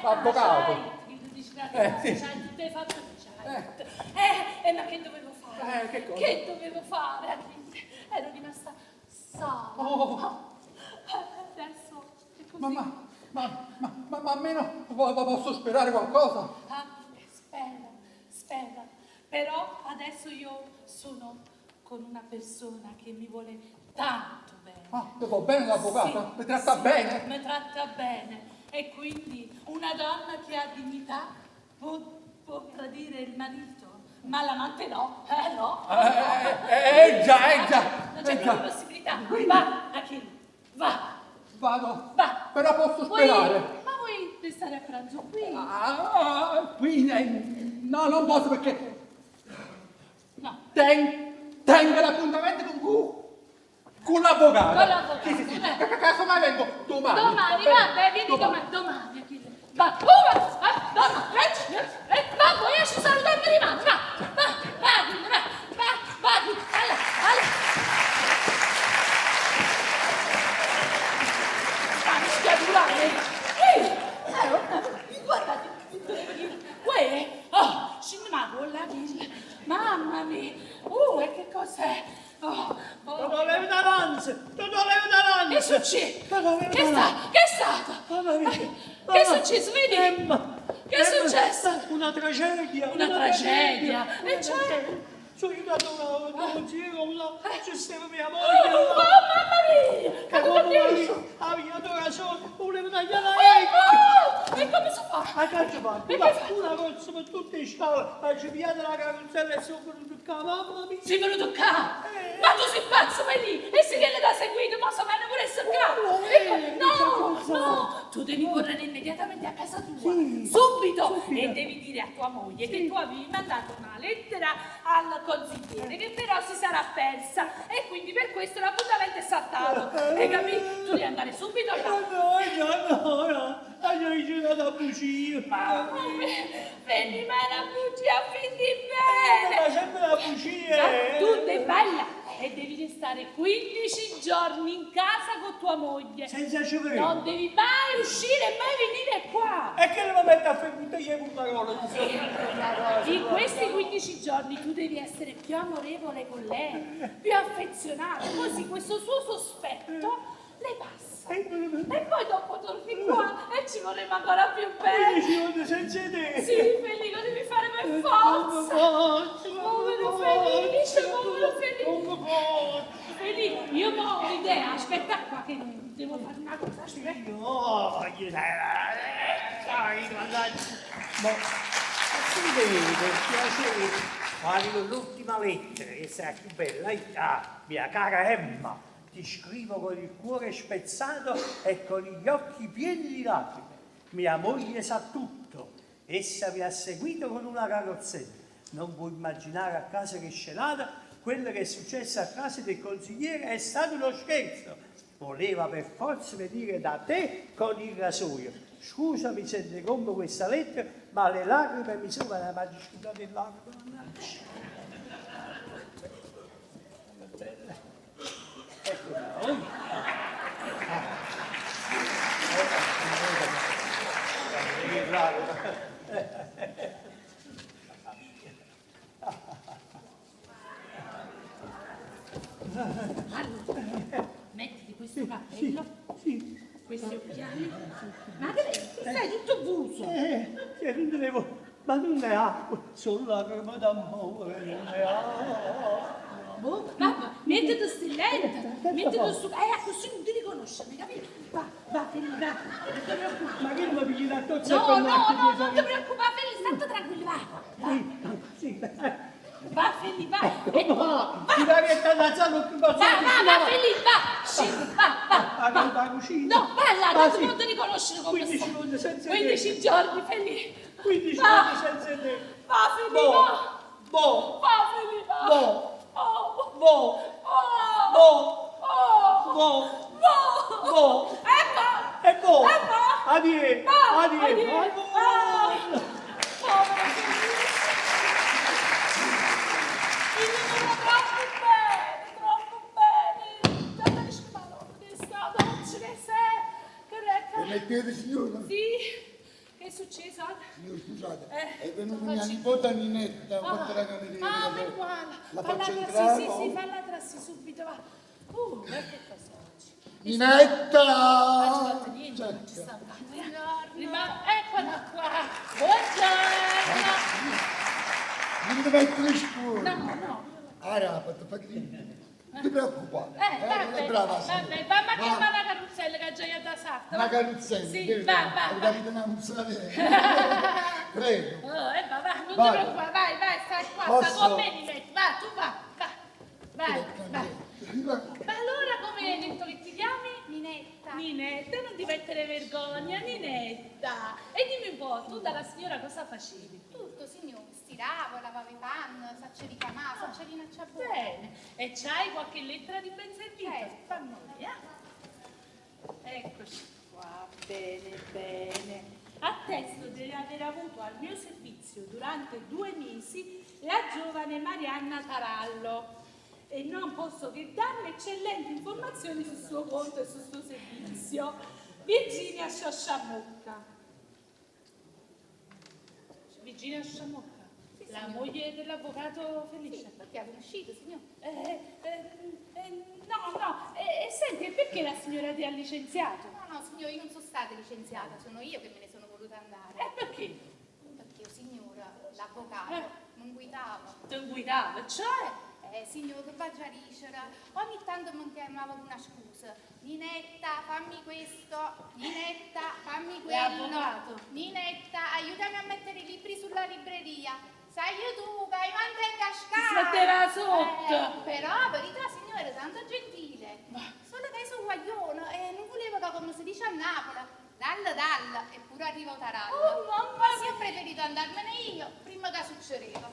Ma che dovevo fare?
Che cosa?
Che dovevo fare, Achille? Ero rimasta sola. Adesso è così.
Ma almeno posso sperare qualcosa?
Spera. Però adesso io sono con una persona che mi vuole tanto bene.
Ti va bene l'avvocato?
Sì,
Mi tratta
sì,
bene?
Mi tratta bene. E quindi una donna che ha dignità può tradire il marito, ma l'amante no, no.
Già.
Non c'è più possibilità. Va, Achille, va.
Vado.
Va.
Però posso sperare.
Ma vuoi restare a pranzo qui?
Qui no, non posso perché
No.
tengo l'appuntamento con l'avvocato.
Con l'avvocato.
Sì. Casomai vengo domani.
Domani, vabbè, vieni domani, Achille. Va, domani, va, vuoi esci salutare prima? Va, Achille, va, alla. Stai schiavurare. Guardate, scindiamo la villa. Mamma mia, e che cos'è?
Non avevo davanti!
Che succede? Che è stato? Che è successo? Vedi? Che è successo?
Una tragedia!
Una tragedia! E cioè?
Sono aiutato un giro, sistema mia
Oh,
moglie!
mamma mia!
Che
Ma come dici?
aveva ragione, volevo tagliare la
Oh, E come si fa?
Ma che ci fa?
E
Ma
che fa?
una cosa per tutte le scale, ha pigliato la carrozzella e sono venuto qua, mamma mia.
Sei venuto qua? Ma tu sei pazzo, vai lì! E se viene da seguito, ma se vanno pure essere qua! No! Tu devi correre immediatamente a casa tua, subito! E devi dire a tua moglie che tu avevi mandato una lettera al consigliere che però si sarà persa e quindi per questo l'appuntamento è saltato. Hai capito? Tu devi andare subito là.
No, hai girato a bugia.
Vedi, ma è una bugia, quindi bene!
Ma sempre la bugia.
Tu sei bella e devi restare 15 giorni in casa con tua moglie.
Senza ci vedo.
Non devi mai uscire e mai venire qua.
E che mi mette a fare buttare con parola?
In questi 15 giorni tu devi essere più amorevole con lei, più affezionato, così questo suo sospetto le passa. E poi dopo torni qua e ci vorremmo ancora più bene.
Ci vuole senza te.
Sì, Felice, lo devi fare per forza. Povero Felice, povero Felice. Felice, io ho un'idea, aspetta qua che devo fare una cosa, aspetta.
No, dai, ma si vede, piacere. Arrivo l'ultima lettera, che sarà più bella. Mia cara Emma. Ti scrivo con il cuore spezzato e con gli occhi pieni di lacrime. Mia moglie sa tutto. Essa vi ha seguito con una carrozzella. Non puoi immaginare a casa che scenata, quello che è successo a casa del consigliere è stato uno scherzo. Voleva per forza venire da te con il rasoio. Scusami se ti rompo questa lettera, ma le lacrime mi sono la magicità dell'acqua. Ecco noi.
Allora, mettiti questo cappello, questi occhiali. Ma che sei tutto buso?
Ma non ne acqua, solo lacrime d'amore, non ne acqua.
Oh, papà, mettiti stilletta, mettiti su, così non ti riconoscono, capito? Va, Felice, va, non ti preoccupare.
Ma che mi pigli da tozza
No,
con
non ti preoccupare, Felice, stai tranquillo, va. Va, Felice, va.
Ti dai che sta alzando il
Va, Felice, va. Scendi, va.
La cucina.
No, va là, tanto non ti riconoscono come
15
sta.
giorni senza
15 giorni, Felice.
15
Va.
giorni senza te.
Va, Felice, va.
Boh.
Va, Felice, va.
Boh.
Oh.
Boh.
Oh.
Boh.
Oh.
Boh.
Boh.
Boh.
Ecco.
E boh.
Ecco.
Addio.
Va.
Addio.
Povero Felice. Troppo bene. Dai, spalone, sta dolce che sei. Che
Permettete, signora?
Sì. Che è successo?
Signor, scusate,
Eh,
è venuta
faccio-
mia nipote Ninetta, quanto la cameriera.
ma guarda.
La
Falla
faccio
trassi,
entrare?
sì, falla trassi subito, va. Che cosa oggi?
Ninetta!
Non ci fatto niente, non ci sta eccola qua. Buongiorno.
Non mi mettere scuro.
No.
Rapato, fa che non ti preoccupare.
Vabbè,
È brava,
vabbè,
signora.
va a
Va.
chiamare la carrozzella che ha gioia da sarta.
Una carrozzella,
Sì,
vero?
va.
Hai capito una muzzata? Prego.
Va, non ti
Vai.
preoccupare, vai, stai qua,
Posso?
sta con me, mi metti, va, tu va. Vai.
Viva.
Ma allora come hai detto che ti chiami? Ninetta, non ti mettere vergogna, Ninetta. E dimmi un po', tu dalla signora cosa facevi?
Tutto, signore, stiravo, lavavo i panni, faccio ricamare, faccio rinaccia buona.
Bene, e c'hai qualche lettera di ben servito?
Certo.
Fammi Eccoci qua, bene. Attesto di aver avuto al mio servizio durante 2 mesi la giovane Marianna Tarallo e non posso che darle eccellenti informazioni sul suo conto e sul suo servizio. Virginia Sciasciamocca. Virginia Sciasciamocca,
Sì,
la
signora.
moglie dell'avvocato Felice.
Sì, perché è conosciuto, signore?
No, senti, e perché la signora ti ha licenziato?
No, signore, io non sono stata licenziata, sono io che me ne sono voluta andare.
Perché?
Perché io, signora, l'avvocato, non guidava.
Non guidava, cioè?
Signor, che va già dicere, ogni tanto mi chiamavo una scusa. Ninetta, fammi questo, Ninetta, fammi quello. Ninetta, aiutami a mettere i libri sulla libreria. Sai tu, che hai manda in cascata.
Si metteva sotto.
Però, verità, signore, tanto gentile. Solo che sono guaglione e non volevo che, come si dice a Napoli, dalla, eppure arrivo tarallo.
Oh, mamma
Sì, ho preferito andarmene io, prima che succedeva.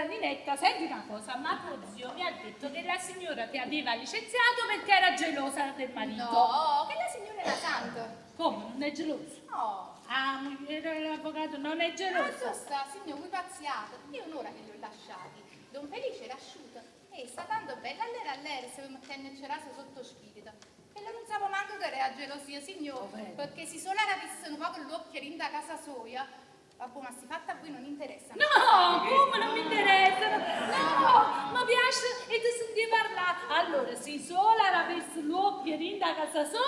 Ninetta, senti una cosa, ma tuo zio mi ha detto che la signora ti aveva licenziato perché era gelosa del marito.
No, che la signora era santa.
Come, non è geloso?
No.
Ah, l'avvocato non è
Non
geloso.
so sta, signor, voi pazziate. Io un'ora che li ho lasciati. Don Felice era asciutto e sta tanto bella all'era se vi mettendo il ceraso sotto spirito. E non sapevo manco che era gelosia, signor, perché si sono rapisse un po' con l'occhio in da casa sua. Vabbè, ma si fatta a voi non interessa.
No, come non mi interessa? No, mi piace e ti senti parlare. Allora, se sola avesse l'occhio da casa sua?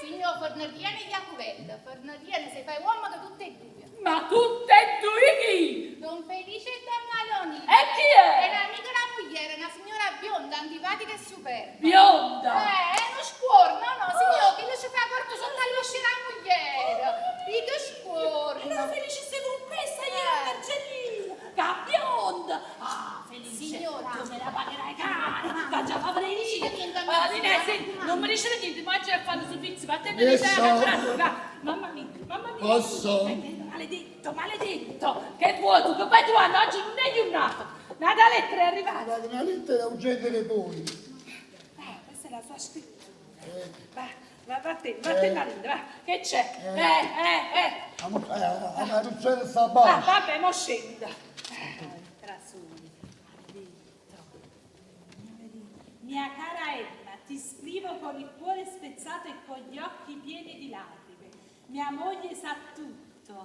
Signor, Fornatiene e Jacovella. Fornatiene, se fai uomo da tutte e due.
Ma tutte e due chi?
Don Felice e Don Maloni.
E chi è?
È l'amica della moglie, una signora bionda, antipatica e superba.
Bionda.
È uno scuorno, no, signor, che lui ci fa porto sotto al vescere la mogliera. Dico scuorno.
Allora Felice sei con questa, io la Marcellina. Che bionda. Ah, Felice.
Signora.
Tu me la pagherai cara. Che già fa venire.
niente a me.
Senti, non mi dice niente, ma già fanno servizi, ma te ne
Yes,
sai
sir.
Mamma mia, mamma mia.
Posso?
Maledetto. Che vuoi tu? Che poi tu anno oggi non è giornato. Una lettera è arrivata.
Guarda, una lettera urgente che voi.
Questa è la sua scrittura. Vattene marito, va. Che c'è?
La ruzzella sta
Ah,
basso.
vabbè, mo scendo. Trasuni, maledetto. Mia cara Emma, ti scrivo con il cuore spezzato e con gli occhi pieni di lacrime. Mia moglie sa tutto.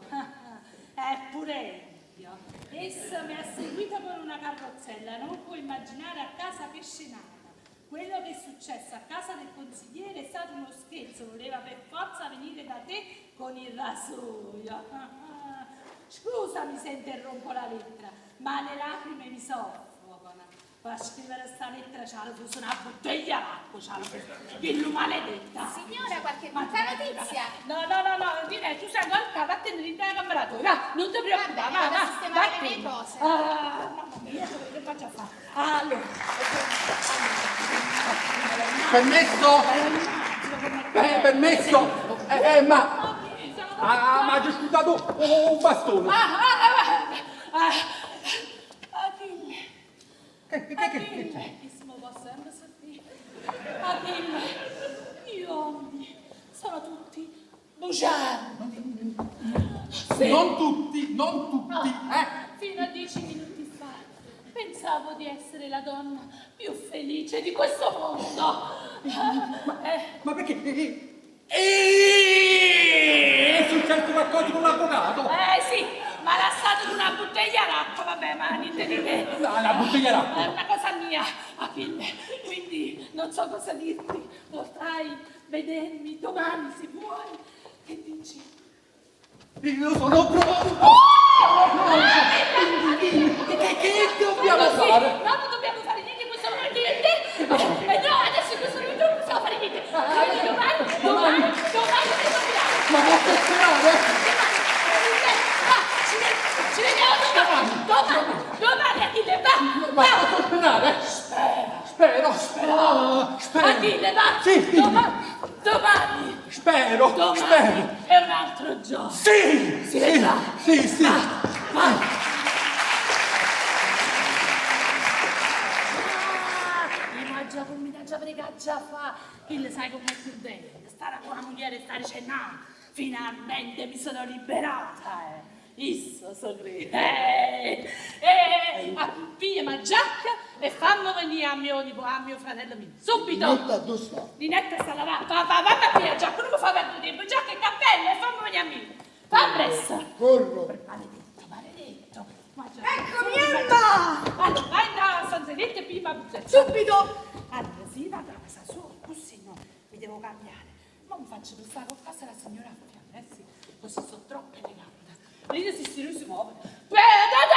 Eppure io. Essa mi ha seguito con una carrozzella, non può immaginare a casa che scenario. Quello che è successo a casa del consigliere è stato uno scherzo, voleva per forza venire da te con il rasoio. Scusami se interrompo la lettera, ma le lacrime mi soffocano. Per scrivere sta lettera c'ha la fuso una bottiglia d'acqua, c'ha la fuso. Dillo maledetta.
Signora, qualche brutta notizia?
No, direi, tu sei ancora vattene l'intera cameratura, va, non ti preoccupare,
Vabbè, vado a
va,
sistemare le
vattene.
mie cose.
Mamma mia, che faccio a fare? Allora.
Permesso? Permesso? Ma ha già sputato un bastone. Che c'è?
Chissimo può sempre sentire. Achille, gli uomini sono tutti bugiardi. Sì.
Non tutti,
Fino a 10 minuti fa pensavo di essere la donna più felice di questo mondo.
Ma perché? È successo qualcosa con l'avvocato?
Sì, ma l'ha stato di una bottiglia d'acqua, vabbè, ma niente di che.
La bottiglia d'acqua?
È una cosa mia, Achille, quindi non so cosa dirti. Potrai vedermi domani se vuoi. Che dici?
Io sono pronto! Che dobbiamo fare?
No, non dobbiamo fare niente in questo momento. No, adesso in questo momento non possiamo fare niente. Domani
Ma posso sperare?
ci vediamo domani, Achille, va.
Ma posso sperare? Spero.
Achille, va.
Sì.
Domani.
Spero.
È un altro giorno.
Sì.
Si vedrà.
Sì.
Vai. Già frega già fa, Achille sai com'è più bello, stare con una moglie e stare dicendo no, finalmente mi sono liberata, Isso sorride, piglia la giacca e fammi venire a mio fratello mio, subito!
Ninetta, dove sta?
Ninetta sta lavando, va a via giacca, non mi fa perdere tempo, giacca e cappello e fammi venire a me, fa presto!
Corro.
Maledetto!
Eccomi, Emma!
Allora, vai da Sanzeletto e prima buzzetta.
Subito!
Allora, sì, vado a casa sua, così no, mi devo cambiare. Ma mi faccio questa cosa la signora Fiamma, sì, così sono troppo elegante. Vedete se si muove. Da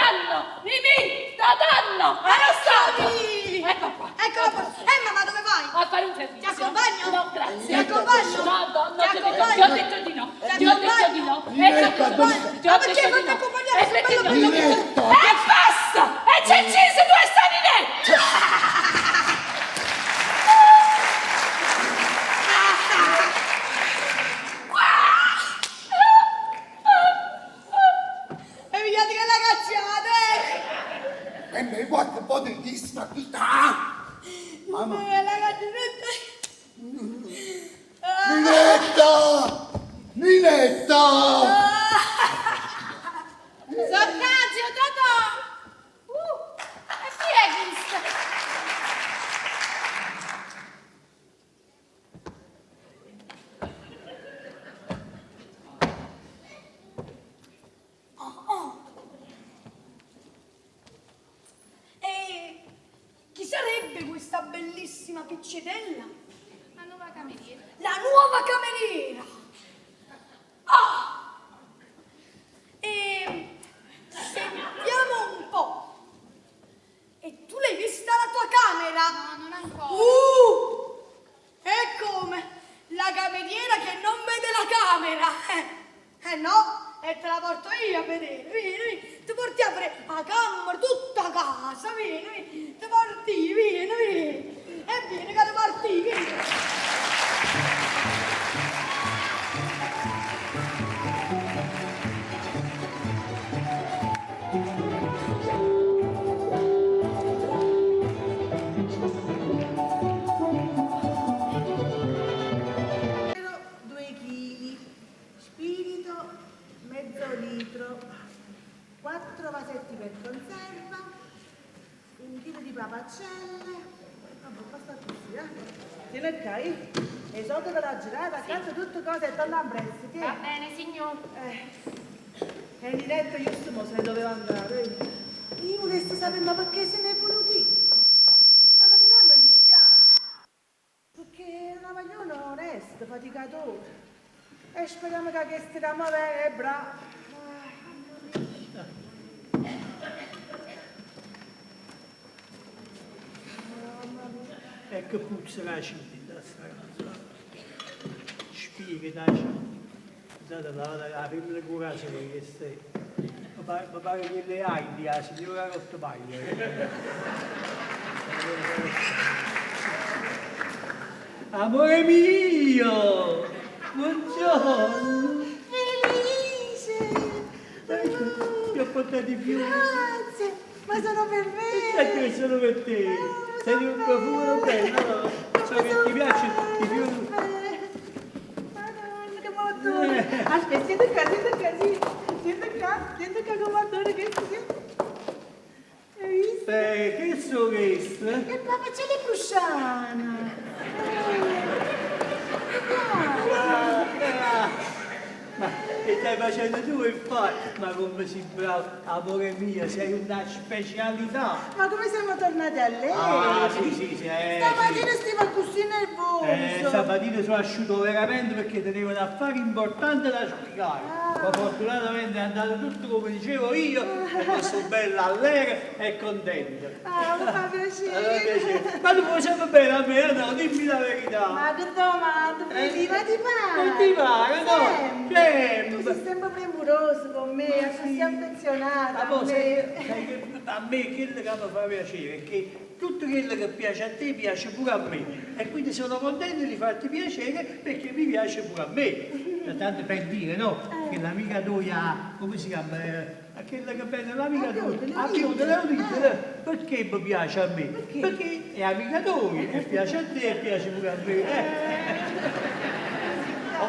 danno! Mimì! Da danno! Anastasia! Ecco qua.
Ecco la porta. Mamma, dove vai?
A fare un servizio.
Ti accompagno?
No, grazie.
Ti accompagno?
No, no,
Ti
ti ho
accompagno?
detto di no.
Ti
Ti ho detto di no.
Ma perché fate accompagnare?
E perché non
Diletta!
E basta! E c'è inciso 2 staninette!
E mi dite che la cacciate!
E mi guarda un po' di vista qui. Ah! Mamma.
La cacciate!
Ninetta! Ninetta!
Sottazio, Totò! E chi è questa?
E chi sarebbe questa bellissima piccedella?
La nuova cameriera.
La nuova cameriera! Ah! E sentiamo un po'. E tu l'hai vista la tua camera?
No, non ancora.
E come? La cameriera che non vede la camera. No? E te la porto io a vedere. Vieni, vieni. Ti porti a vedere la camera, tutta casa. Vieni, vieni. Ti porti, vieni, vieni. E vieni che ti porti, vieni.
Due chili, spirito mezzo litro, 4 vasetti per conserva, 1 chilo di papacelle, vabbè basta così, Tieni il CAI, e sotto della girata, accanto tutte cose e torna a prezzo, ti
Va bene, signor.
E in diretta giusto mo se doveva andare. Io volessi sapere ma perché se ne è voluti? La verità mi dispiace. Perché è una magliona onesta, faticatore. E speriamo che questa dama è brava.
Ecco puzza la città, sta cosa. Spiega da città. Scusate, la prima curazione che stai. Mi pare che le hai di la signora Rottopaglia. Amore mio! Buongiorno!
Felice!
Ti ho portato più.
Grazie! Ma sono per me!
Senti che sono per te. Sei un profumo bello, no? So che ti piace di più.
Madonna, che modo! Aspetta, siete qua, comandante, che siete? Hai visto?
Che so questo?
E papà c'è le brusciana!
Ma che stai facendo tu infatti? Ma come sei bravo, amore mio, sei una specialità.
Ma come siamo tornati a lei?
Ah, sì.
Stamattina stavo così nervoso.
Stamattina sono asciutto veramente perché tenevo un affare importante da spiegare. Ma fortunatamente è andato tutto come dicevo io, e sono bella allegra e contenta.
Ah, mi fa
Allora,
piacere.
piacere. Ma tu puoi sempre bene a me, no? Dimmi la verità.
Ma che domanda, Fredina, ti pare?
Non ti pare, no?
Tu sei sempre premuroso con me, sei affezionata
Ma
a
poi
me.
sai che a me quello che mi fa piacere è che tutto quello che piace a te piace pure a me e quindi sono contento di farti piacere perché mi piace pure a me. Tanto per dire, no? Che l'amica tua, come si chiama? Quella che bene l'amica tua, a chiudere l'udite, perché mi piace a me? Perché è amica tua e piace a te e piace pure a me.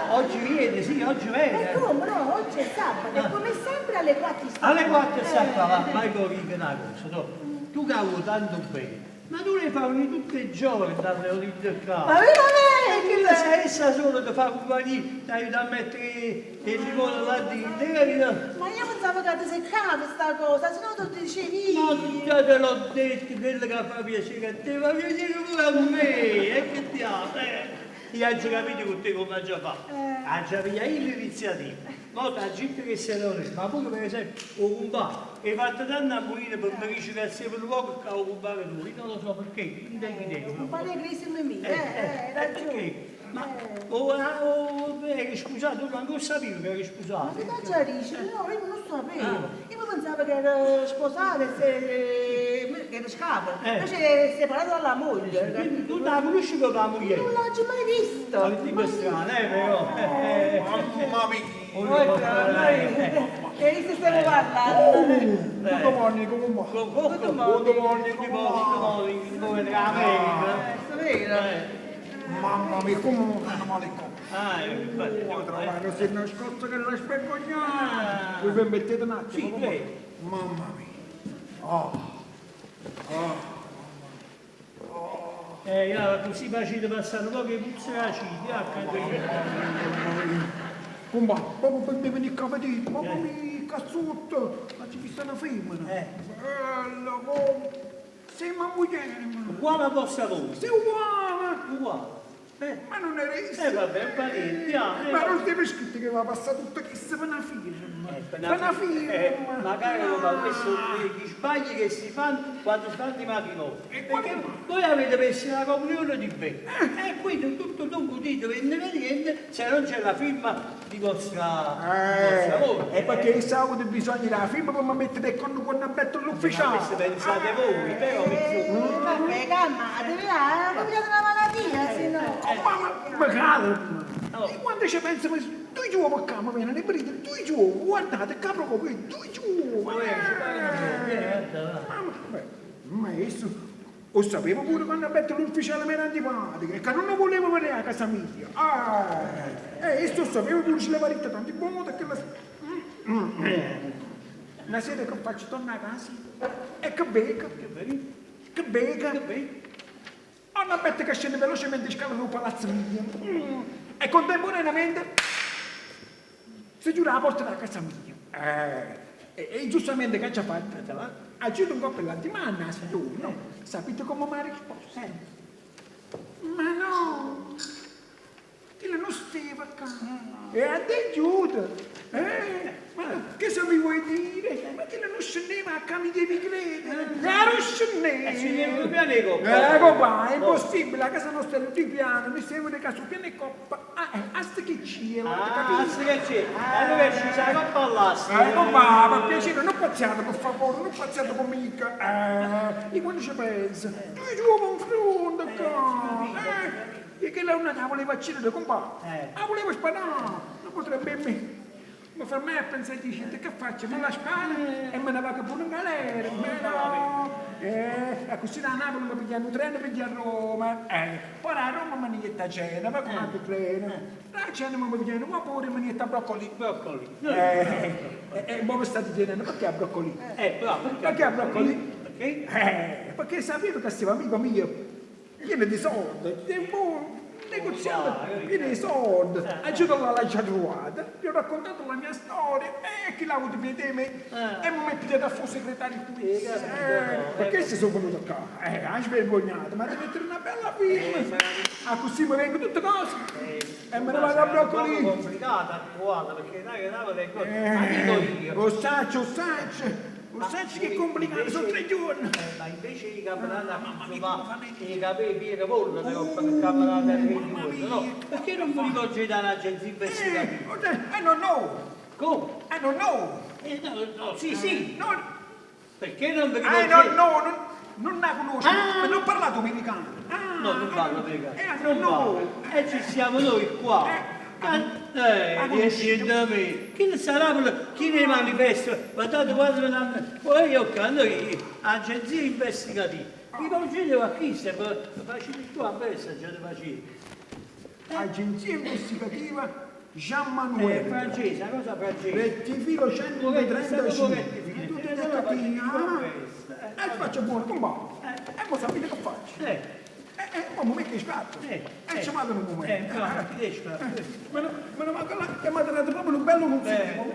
Oggi viene, sì, oggi viene.
E come no? Oggi è sabato e come sempre alle 4 sta.
Alle 4 sta qua, vai con una cosa, no? Tu cavo tanto bene, ma tu le fai tutti i giorni dalle origini del capo.
Ma veramente?
E la stessa solo ti fa compagnia, ti aiuta a mettere il limone là dentro.
Ma io pensavo che ti seccava sta cosa, se no tu dicevi.
Ma già te l'ho detto, quello che fa piacere a te, fa piacere pure a me, e che ti ha, Io ho già capito con te come ha già fatto. Ha già via l'iniziativa. molto la gente che si non è, ma pure per esempio, o un bar, e fatto tanto a morire per me dice che sia per luogo che ho comprato lui, non lo so perché, non tengo idea.
Un po' di crisi mia, hai ragione.
Perché? Ma, scusato, tu non lo sapevi che eri
Ma
sposato.
che cazzo dici? No, io non sapevo. Io pensavo che era sposato che era scapolo. Invece è separato dalla moglie.
Quindi tu non la conosci come la moglie?
Non l'ho mai visto.
Ma tipo strano, però.
Mamma mia.
E lì stiamo parlando.
Good morning, come va?
Good morning, come la
È vero.
Mamma mia, come vanno male qua?
Ah,
Devo trovare se nascosto che la speccogliata. Voi mi mettete un attimo?
Sì, lei.
Mamma mia.
Io così facete passare un po' che puzza la cita,
Come va? Proprio per me venire a vedere. Mamma mia, cazzotto. Ma ci vista una femmina. Bella, come? Sei una moglie, ma.
uguale a vostra voce.
Sei uguale.
Uguale.
Ma non era isso.
Vabbè, parenti,
Ma non deve scritto che va a passare tutto che se per una firma. Per una firma.
magari ma questo gli sbagli che si fanno quando si fanno i matrimoni. Perché voi avete messo la comunione di me. E quindi tutto non potete vendere niente se non c'è la firma di vostra moglie.
E perché sabato bisogna della firma per mettere con una betta all'ufficiale.
Questo pensate voi, però
Vabbè, calmatevi, cambiate una malattia, se no.
Ma calma. E quando ci pensa, tu giù a cama, viene le bride, tu giù, guardate, capro come, tu giù. Maestro, lo sapevo pure quando ha detto l'ufficiale mi era antipatico, e che non volevo venire a casa mia. E sto sapevo pure se le varite tanti buoni che la... Una sera che faccio tornare a casa, e che becca, che becca. Hanno detto che scende velocemente scala sul palazzo mio. E contemporaneamente si giura la porta della casa mia. E giustamente che ci ha fatto? Ha girato un po' per l'altro, ma a no? Sapete come mi ha risposto? Ma no! Ti non stava a casa. E a te aiuto! Ma che se mi vuoi dire? Ma ti non scendeva a casa, mi devi credere! Non scendeva! Papà, è impossibile, a casa nostra è di piano, mi serve che su piano e coppa. Asta che c'è,
Asta che c'è? Allora ci sai coppa all'asta.
Papà, per piacere, non pazziate per favore, non pazziate con mica. E quando ci pensa? Tu giù un fronte qua. E che lei una voleva uccidere, compà? La voleva sparare, non potrebbe me. Ma per me pensare di gente che faccio? Me la spara e me ne vado pure in galera. E così da Napoli mi pigliano un treno per a Roma. Poi a Roma mi niente a cena, ma con un altro treno. Da cena mi pigliano un vapore e mi niente a broccoli. E come state chiedendo perché a broccoli? Perché a broccoli? Perché sapevo che stava amico mio. Pieno di soldi, negoziato pieno di soldi, aiutato alla lanciaruata, gli ho raccontato la mia storia e chi l'ha avuto piede me e mi mettete da fu segretario qui. Perché se sono venuto qua? Hai svergognato, ma devi mettere una bella firma. Così mi vengono tutte cose e me ne vado a broccoli.
È complicata, guarda, perché Napoli è così.
Lo saccio. Lo sai che è complicato, sono 3 giorni.
Ma invece i camminati i capelli pieni pollo, il camminato a 3 giorni, no? Perché non vi rivolgete all'agenzia investigativa?
Non know.
Come?
Non know.
No, sì.
No.
Perché non vi rivolgete?
Non la conosco, non parla domenicano.
No, non parlo americano.
Non know.
E ci siamo noi qua. Riesci da me. Chi ne sarà? Chi ne manifesta? Guardate quando poi io canto agenzia investigativa. Rivolgete a chi se facete tu a messa, già te facevi.
Agenzia investigativa Jean Manuel.
Francese, una cosa francese.
Rettifilo 135.
Tu
te ne capisci? E faccio buono, come va? E poi sapete che faccio? Ma mi mette scatto. E ci vado un momento. Me ne vado là e mi ha dato proprio un bello consiglio.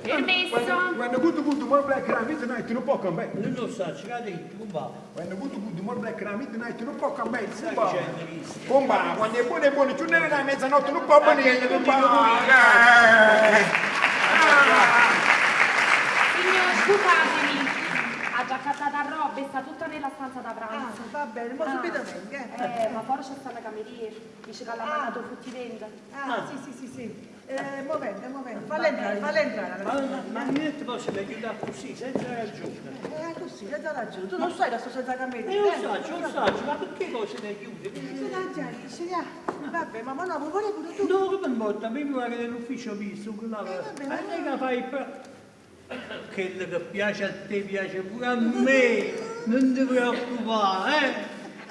Permesso.
Quando good more black around midnight non può cambiare.
Non lo so, ce l'ha detto, non va.
Quando good more black around midnight non può cambiare.
Sai che c'è il visto?
Bomba, quando è buono, tu non è mezzanotte non può venire.
Signor, scusatemi. Ha già cattata roba e sta tutta nella stanza da
Ah,
pranzo.
va bene, ma subito venga.
Ma fuori c'è sta la cameriera. Dice che l'ha mandato frutti dentro.
Ah, sì. Mo venga. Falla entrare.
Ma niente posso aiutare così, senza ragione.
Così, senza ragione. Tu non sai che sto senza cameriera.
Lo so, ma perché cosa ti aiuti?
Vabbè, ma non vuole pure tu.
No, come morta, mi pare che nell'ufficio visto, quella che fai per... Quello che piace a te piace pure a me, non ti preoccupare, eh?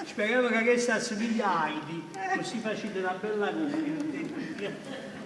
Speriamo che questa assomiglia a Heidi, così facete una bella coppia.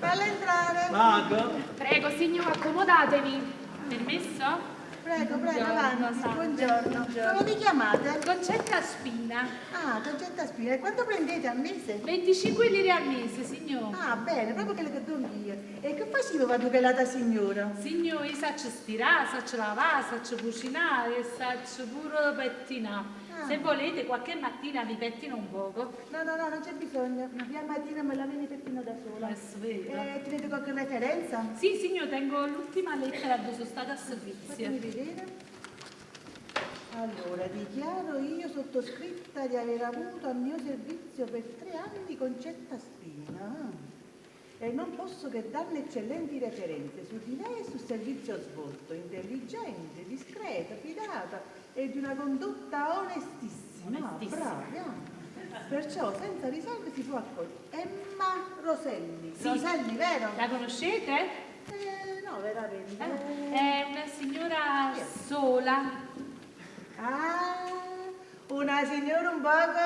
Falla entrare.
Vado?
Prego, signor, accomodatevi. Permesso?
Prego,
Buongiorno,
avanti.
salve.
Buongiorno. Come vi chiamate?
Concetta Spina.
Ah, Concetta Spina. E quanto prendete al mese?
25 lire al mese, signor.
Ah, bene, proprio quello che do io. E che facevo quando che la signora?
Signor, io saccio stirare, saccio lavare, saccio cucinare e saccio pure pettinare. Se volete, qualche mattina vi pettino un poco.
No, non c'è bisogno. Via mattina me la vieni pettino da sola.
Adesso vedo.
Tenete qualche referenza?
Sì, signor, tengo l'ultima lettera dove sono stata a
Fatemi
servizio.
vedere. Allora, dichiaro io sottoscritta di aver avuto al mio servizio per 3 anni Concetta Spina. E non posso che darne eccellenti referenze su di lei e sul servizio svolto, intelligente, discreta, fidata e di una condotta onestissima. Brava. Perciò senza riserve si può accogliere. Emma Roselli.
Sì.
Roselli, vero?
La conoscete?
No, veramente.
È una signora sola.
Una signora un poco...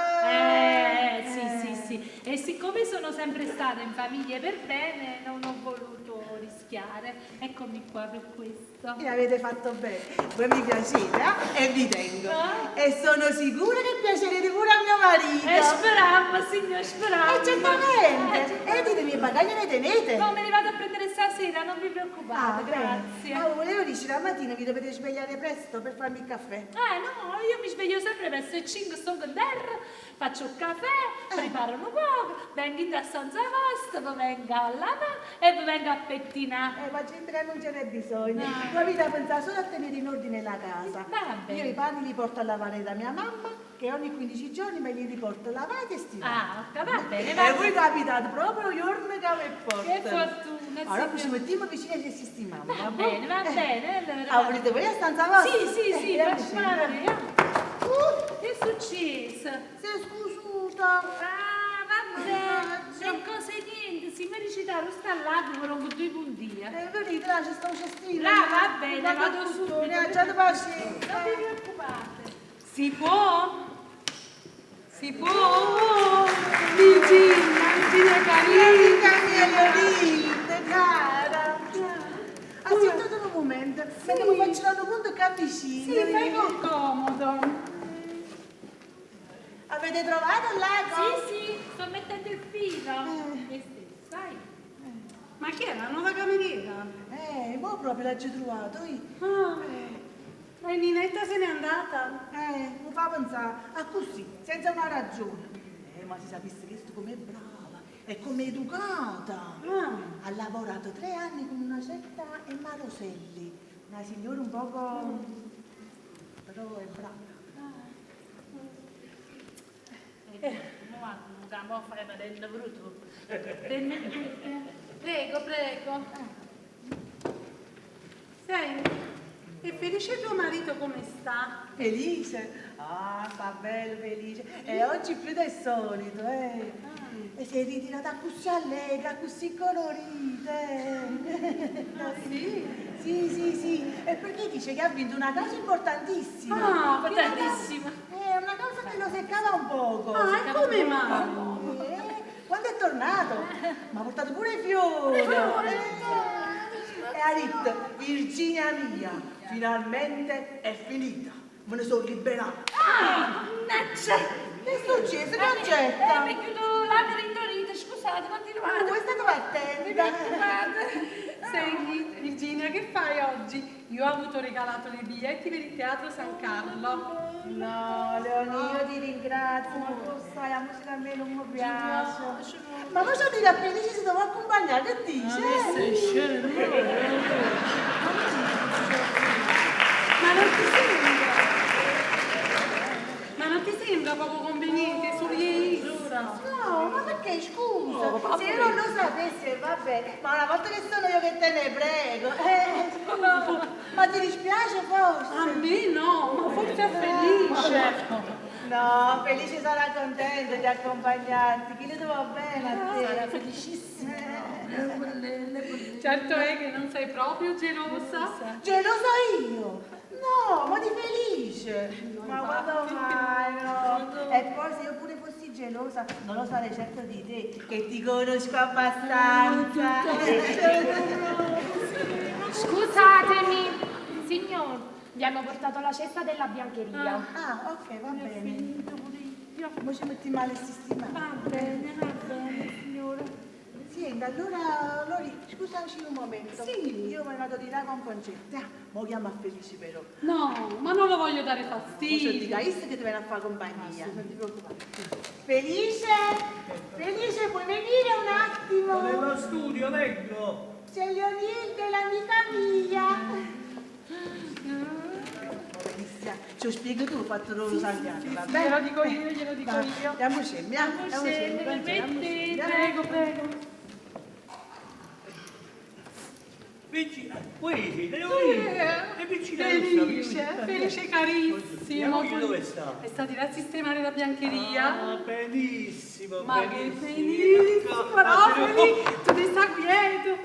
Sì. E siccome sono sempre stata in famiglie per bene, non ho voluto rischiare. Eccomi qua per questo.
E avete fatto bene. Voi mi piacete, e vi tengo. E sono sicura che piacerete pure a mio marito.
Speriamo, signor, speriamo.
Certamente. E ditemi, i bagagli ne tenete?
No, me li vado a prendere stasera, non vi preoccupate, grazie.
Volevo dire, la mattina vi dovete svegliare presto per farmi il caffè.
No, io mi sveglio sempre verso le 5, sto con terra, faccio il caffè, preparo un poco, vengo in da stanza vostra, poi vengo a lavare e poi vengo a pettinare.
Ma gente non ce n'è bisogno. Ma vi da pensare solo a tenere in ordine la casa.
Va bene.
Io i panni li porto a lavare da mia mamma, che ogni 15 giorni me li riporta lavati e stirati.
Va bene,
E voi capitate proprio giorno che mi porta.
Che fortuna,
Allora ci mettiamo vicini e ci sistemiamo.
Va bene, allora.
Ah, volete voi a stanza vostra?
Sì, facciamo vedere. Che è successo?
Sei scusuta.
Vabbè, non cose niente, si merita sta là che vorrò con 2 puntini.
Venite, là c'è sto un cestino.
Là, va bene, vado subito.
Già da pazienza.
Non vi preoccupate. Si può? Vicina
Cagnolite, cara. Aspettate un momento, mentre mi faccio l'anno conto che avvicino.
Sì, fai con comodo.
Avete trovato l'ago?
Sì, sto mettendo il filo. Sai?
Ma chi è la nuova cameriera?
Mo proprio l'ho già trovato.
Ma Ninetta se n'è andata?
Mi fa pensare a così, senza una ragione. Ma si sapesse che sto com'è brava e com'è educata. Ha lavorato 3 anni con una certa Emma Roselli, una signora un poco... però è brava.
Non fare merenda brutto. Prego.
Sei? E Felice tuo marito come sta?
Felice? Sta bello felice. E oggi più del solito, E si è ritirata così allegra, così colorita.
Sì?
Sì. E perché dice che ha vinto una cosa importantissima.
Importantissima.
È una cosa che lo seccava un poco.
E come mai?
Quando è tornato, mi ha portato pure i fiori. E ha detto, Virginia mia, finalmente è finita. Me ne sono liberata. Che è successo, Concetta?
Mi chiudo la merendolita, scusate, continuate.
Voi state attenta.
Senti, Virginia, che fai oggi? Io ho avuto regalato dei biglietti per il Teatro San Carlo.
No, Leonie, io ti ringrazio, ma tu sai, la musica a me non mi piace. Ma cosa dire a Felice se devo accompagnare? Che dice?
Sei scemo. Ma non ti sembra? Ma non ti sembra poco conveniente su ieri?
No, ma perché scusa? Se io non lo sapessi va bene, ma una volta che sono io che te ne prego. Ma ti dispiace forse?
A me no, ma forse a Felice.
No, Felice sarà contento di accompagnarti, che le va bene a te.
Sarà felicissima. Certo è che non sei proprio gelosa.
Gelosa io? No, ma di Felice. Ma quando mai, no? E poi se io pure fossi gelosa, non lo sarei certo di te, che ti conosco abbastanza.
Scusatemi, signor, vi hanno portato la cesta della biancheria.
Ah, ok, va bene. Poi ci metti male il sistema.
Va bene, signore.
Senti, allora, Lori, scusaci un momento. Sì. Io me ne vado di là con Concetta. Mo chiamo a Felice però.
No, ma non lo voglio dare
Poi
fastidio.
ti capisci che ti viene a fare compagnia. Non ti preoccupare. Felice! Felice, puoi venire un attimo?
Nello studio, vengo.
C'è Leonilde, l'amica mia. Ci spiego tu, ho fatto loro salviare, va bene?
Glielo dico io.
Andiamo scemi, andiamo scemi.
Prego.
Vicina, Leonide, è vicina
Felice carissimo.
Dove sta?
È stato a sistemare la biancheria.
Ah, benissimo,
Ma che
benissimo.
benissimo, Rafeli, tu ti sta quieto.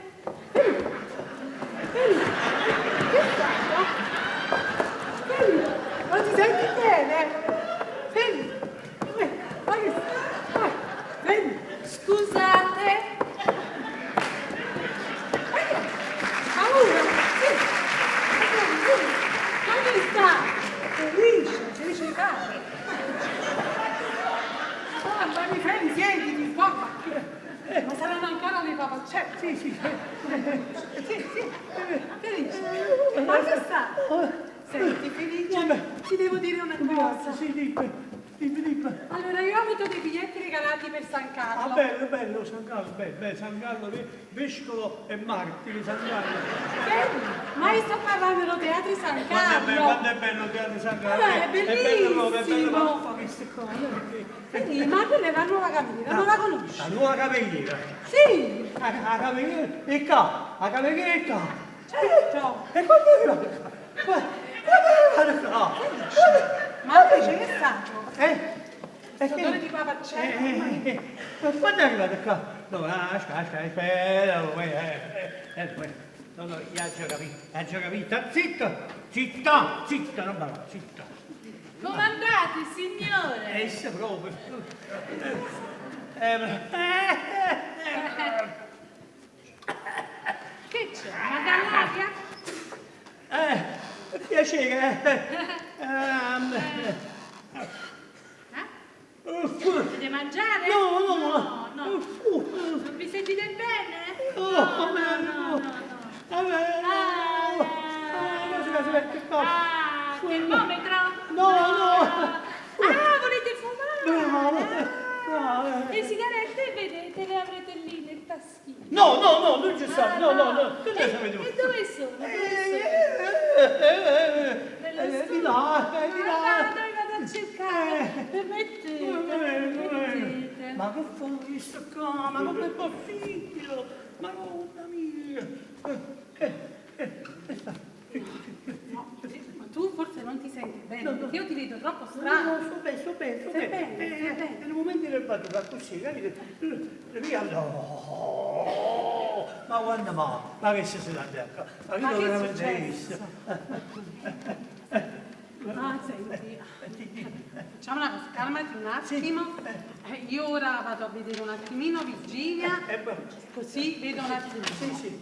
Che stai? Non ti senti bene? Feli, ma che stai? Feli,
Scusate,
paura, ma che sta? Felice di cane. Ma mi Feli, siediti, papà. Ma saranno ancora dei papaccetti? Sì. Felice, ma che sta? Senti, Felice, ti devo dire una cosa.
Sì, dimmi.
Allora, io ho avuto dei biglietti regalati per San Carlo.
Ah, bello, San Carlo, San Carlo, vescovo e martire, San Carlo.
Senti, ma io sto parlando dello teatro di San Carlo.
Quanto è bello il teatro di San Carlo.
È bellissimo.
È bello, ma fa queste cose.
Senti, ma quella è la nuova cameriera, non la conosci?
La nuova cameriera.
Sì,
La cameriera e qua, la cameriera e qua.
certo.
E quando è arrivata qua?
Ma invece che è stato?
Odore
di papaccello.
Quando è arrivata qua? No, aspetta, no, io già capito, zitta, non parla, zitta.
Come andate, signore?
Essa proprio.
Che c'è? Una gallaria?
Piacere.
Volete mangiare?
No.
Non vi sentite bene?
No.
Termometro?
No.
Volete fumare?
Bravo.
Le sigarette, vedete, le avrete lì nel taschino.
No, non c'è stato, no. Che ne sapete voi?
E dove sono?
Di là.
Dove vado a cercare? Permettete.
Ma che fa questo qua? Ma come è possibile? Madonna mia!
Ma tu forse non ti senti bene, perché io ti vedo troppo strano.
No, sto bene. Nel momento del battuto così, ma quando ma che si sta andando? Ma
Ma
io
che è
veramente visto.
Senti, facciamo una cosa, calmati un attimo. Io ora vado a vedere un attimino Virginia, così vedo un attimo.
Sì.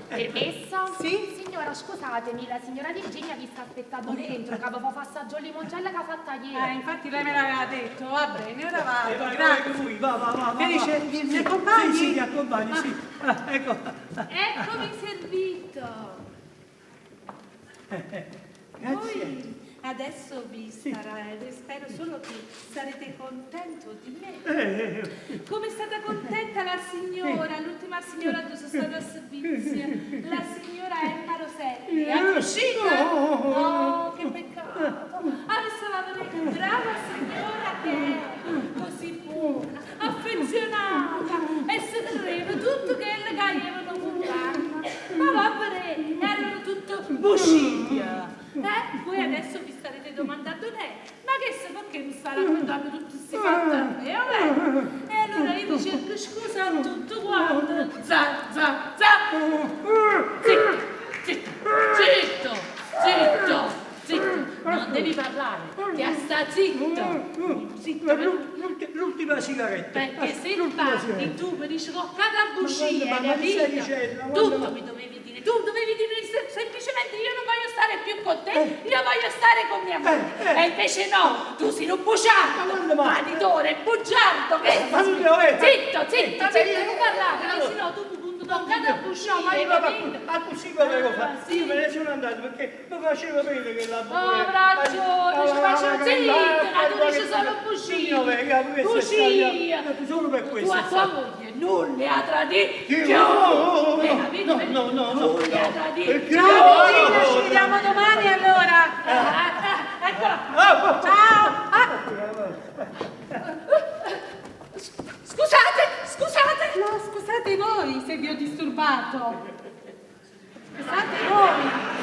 permesso?
Sì?
Signora, scusatemi, la signora Virginia vi sta aspettando dentro, che avevo passaggio limoncello che ha fatta ieri.
Infatti lei me l'aveva detto, va bene, ora vado,
Vai,
grazie.
lui, va.
Felice, mi accompagni?
Sì, ti accompagni, sì. Ecco.
Eccomi servito.
Grazie.
Voi adesso vi starà e spero solo che sarete contento di me. Come è stata contenta la signora, l'ultima signora che sono stata a servizio, la signora Emma Roselli. È uscita? Oh, che peccato. Adesso la vedete, brava signora che è, così buona, affezionata, e se credeva tutto che le caglievano con l'anima. Ma va bene, erano tutto busciglia. Voi adesso vi starete domandando lei, ma che se perché mi sta raccontando tutti questi fatti a me, vabbè? E allora io vi cerco scusa a tutto quanto. Zitto, non devi parlare, ti sta zitto.
L'ultima sigaretta.
Perché se parli tu mi dici cada bugia, capito? Tutto mi dovevi dire, tu dovevi dire semplicemente io non voglio stare più con te, io voglio stare con mia moglie. E invece no, tu sei un bugiardo, traditore, bugiardo, che zitto, non parlare, perché sennò tu non cada bugia, capito?
Ma così volevo fare, io me ne sono andato perché mi faceva bene che la
Oh, ragione, ci faccio zitto, ma tu dici solo bugia. Bugia.
Solo per questo.
Tua moglie non le ha traditi.
No,
non le ha traditi.
Ciao, Virginia, ci vediamo domani allora.
Eccola.
Ciao.
Scusate.
No, scusate voi se vi ho disturbato. Scusate voi.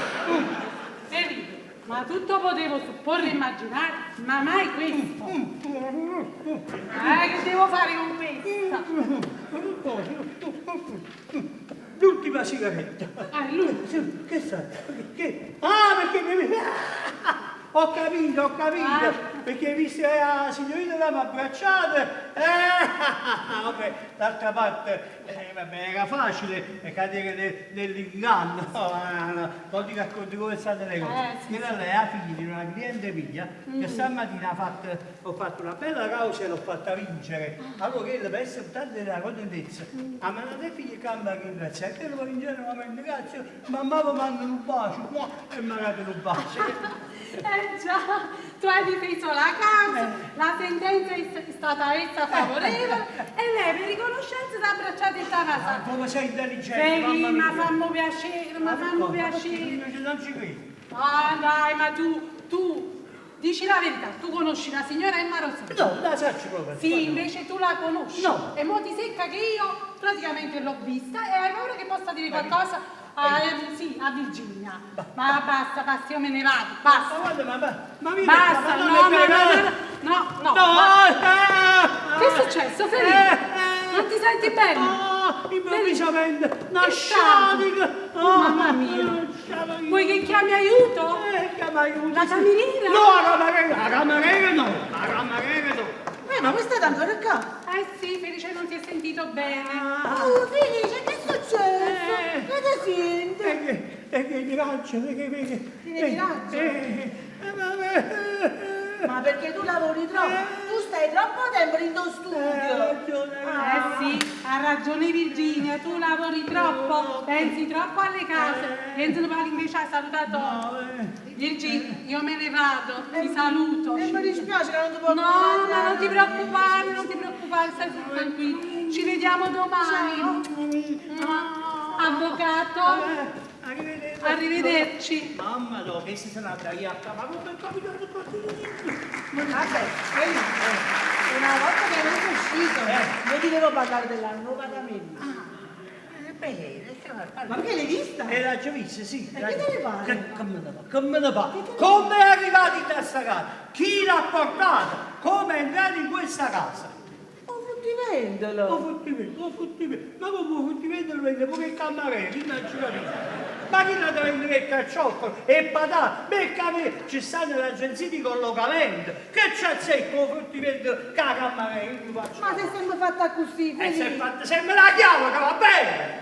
Ma tutto potevo supporre e immaginare, ma mai questo. Che devo fare con questa?
L'ultima sigaretta.
Lui.
Che sai? Perché? Perché mi... Ho capito, perché visto che la signorina l'aveva abbracciata, vabbè, d'altra parte, vabbè, era facile cadere nell'inganno, non ti racconti come state le cose. Era lei, la figlia di una cliente mia, che stamattina ho fatto una bella causa e l'ho fatta vincere. Allora che per essere tanto della contentezza, a me la figlia che mi ha ringraziato, che lo ingenuamente grazie, mamma mi manda un bacio, e mi ha dato un bacio.
Già, tu hai difeso la causa, la sentenza è stata essa favorevole e lei per riconoscenza ti ha abbracciato e ti ha casa.
Come sei intelligente, mamma mia.
Ma fammi piacere.
Non ci credo.
Dai, ma tu dici la verità, tu conosci la signora Emma Roselli?
No, la sacci proprio.
Sì, invece tu la conosci.
No.
E mo ti secca che io praticamente l'ho vista e hai paura che possa dire qualcosa sì, a Virginia. Ma basta, io me ne vado, basta.
Ma vieni,
basta, no. Che è successo, Felipe? Non ti senti bene?
Improvvisamente, una sciatica.
Mamma mia. Vuoi che chiami aiuto?
Chiama aiuto.
La cameriera?
No, la cameriera no.
Ma questa tanto ancora qua? Sì, Felice non si è sentito bene. Felice, che è successo? Che ti senti?
È che mi raccio,
Ma perché tu lavori troppo? Tu stai troppo tempo in tuo studio. Sì, ha ragione Virginia, tu lavori troppo, pensi troppo alle case. Enzo Pali invece ha salutato. Virginia, io me ne vado, ti saluto. E mi dispiace che non ti posso No, ma non ti preoccupare, stai tranquillo. Ci vediamo domani. Avvocato. Arrivederci.
Mamma no, che si sarà tagliata, ma come capito tutto?
Vabbè, una volta che è uscito, io ti devo parlare della nuova cameriera. Ma che l'hai vista?
L'ha già vista, sì.
E che te ne pare?
Come ne pare? Come è arrivato in questa casa? Chi l'ha portato? Come è entrato in questa casa?
Vendolo.
Ma come ti vendono pure il cameriere, non ci capisco. Ma chi la deve vendere il carciofo e patate? Perché ci stanno le agenzie di collocamento. Che c'è secco ti vendo che la cameriere?
Ma sei sempre fatta così,
Sembra la chiave che va bene.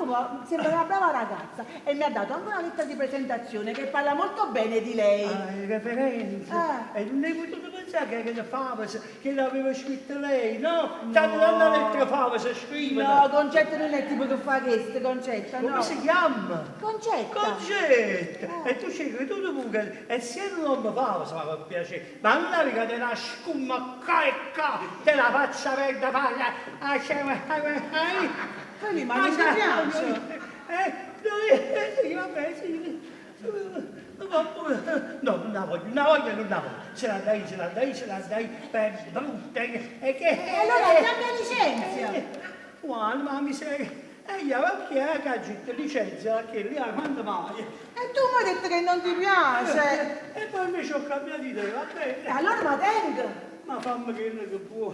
Ma sembra una brava ragazza e mi ha dato anche una lettera di presentazione che parla molto bene di lei.
Le referenze. E non hai potuto pensare sa che le favole che l'aveva scritto lei, no? Tanta lettera favole si scrive.
No, Concetta non è tipo che fa questo, Concetta, no.
Come si chiama?
Concetta.
Concetta! E tu ci hai creduto pure, e se non mi fa, se fa piacere, ma non è che te la scumma qua e qua, te la faccia verde, paglia,
Poi ma non ti piace?
Vabbè, sì. No, non la voglio. Ce la dai, per brutta. E che...
E allora cambia licenzia.
Quando, ma miseria, e io perché la cagetta licenzia che lì quando mai?
E tu mi hai detto che non ti piace.
E poi invece ho cambiato idea, va bene?
E allora ma tenga.
Ma fammi che può.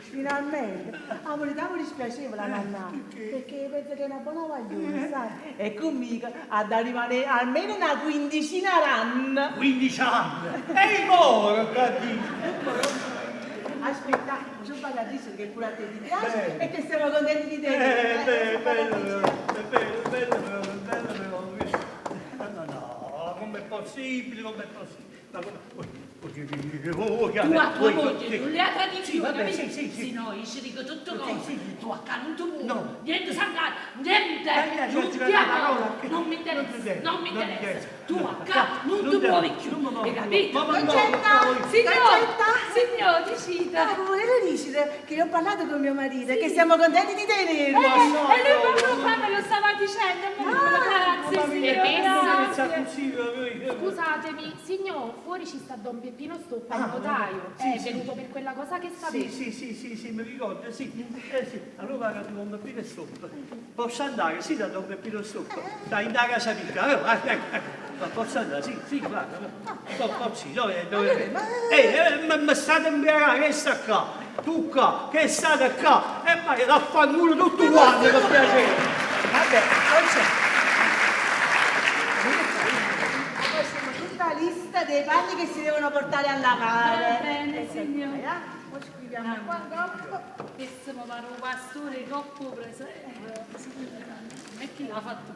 Finalmente. Amore, mi dispiaceva la nanna, perché penso che è una buona vaglione, sai? E conmigo ha da rimanere almeno una quindicina d'anni.
15 anni! E il moro, capito?
Aspetta, sono pagatissimo che pure a te ti piace e che siamo contenti di te.
Bello. No, com'è possibile? Ma
Tu a tua moglie non le ha tradizioni,
sì.
se no io ci dico tutto cose,
Sì.
tu a casa non ti vuoi,
No.
niente sangato, niente, non ti amo, non mi interessa, tu a casa non ti muovi più, hai capito? Signor, decida.
No, volevo dire che ho parlato con mio marito e che siamo contenti di tenerlo.
E lui proprio fa me lo stava dicendo, grazie signor.
Scusatemi, signor, fuori ci sta Don Peppino Stoppa, il notaio. È venuto per quella cosa che sapete.
Sì, mi ricordo, sì. Allora vado da Don Peppino Stoppa. Posso andare? Sì, da Don Peppino Stoppa. Dai, in da casa piccola. Ma posso andare? Sì, guarda. Ma state in piano, che sta qua? Tu qua, che state qua? E vai, raffanculo tutto quanto, per piacere.
Vabbè, non c'è. Tutta lista dei panni che si devono portare a lavare.
Va bene, signor.
Poi scriviamo qua.
Che siamo pare un pastore troppo presente. E chi l'ha fatto?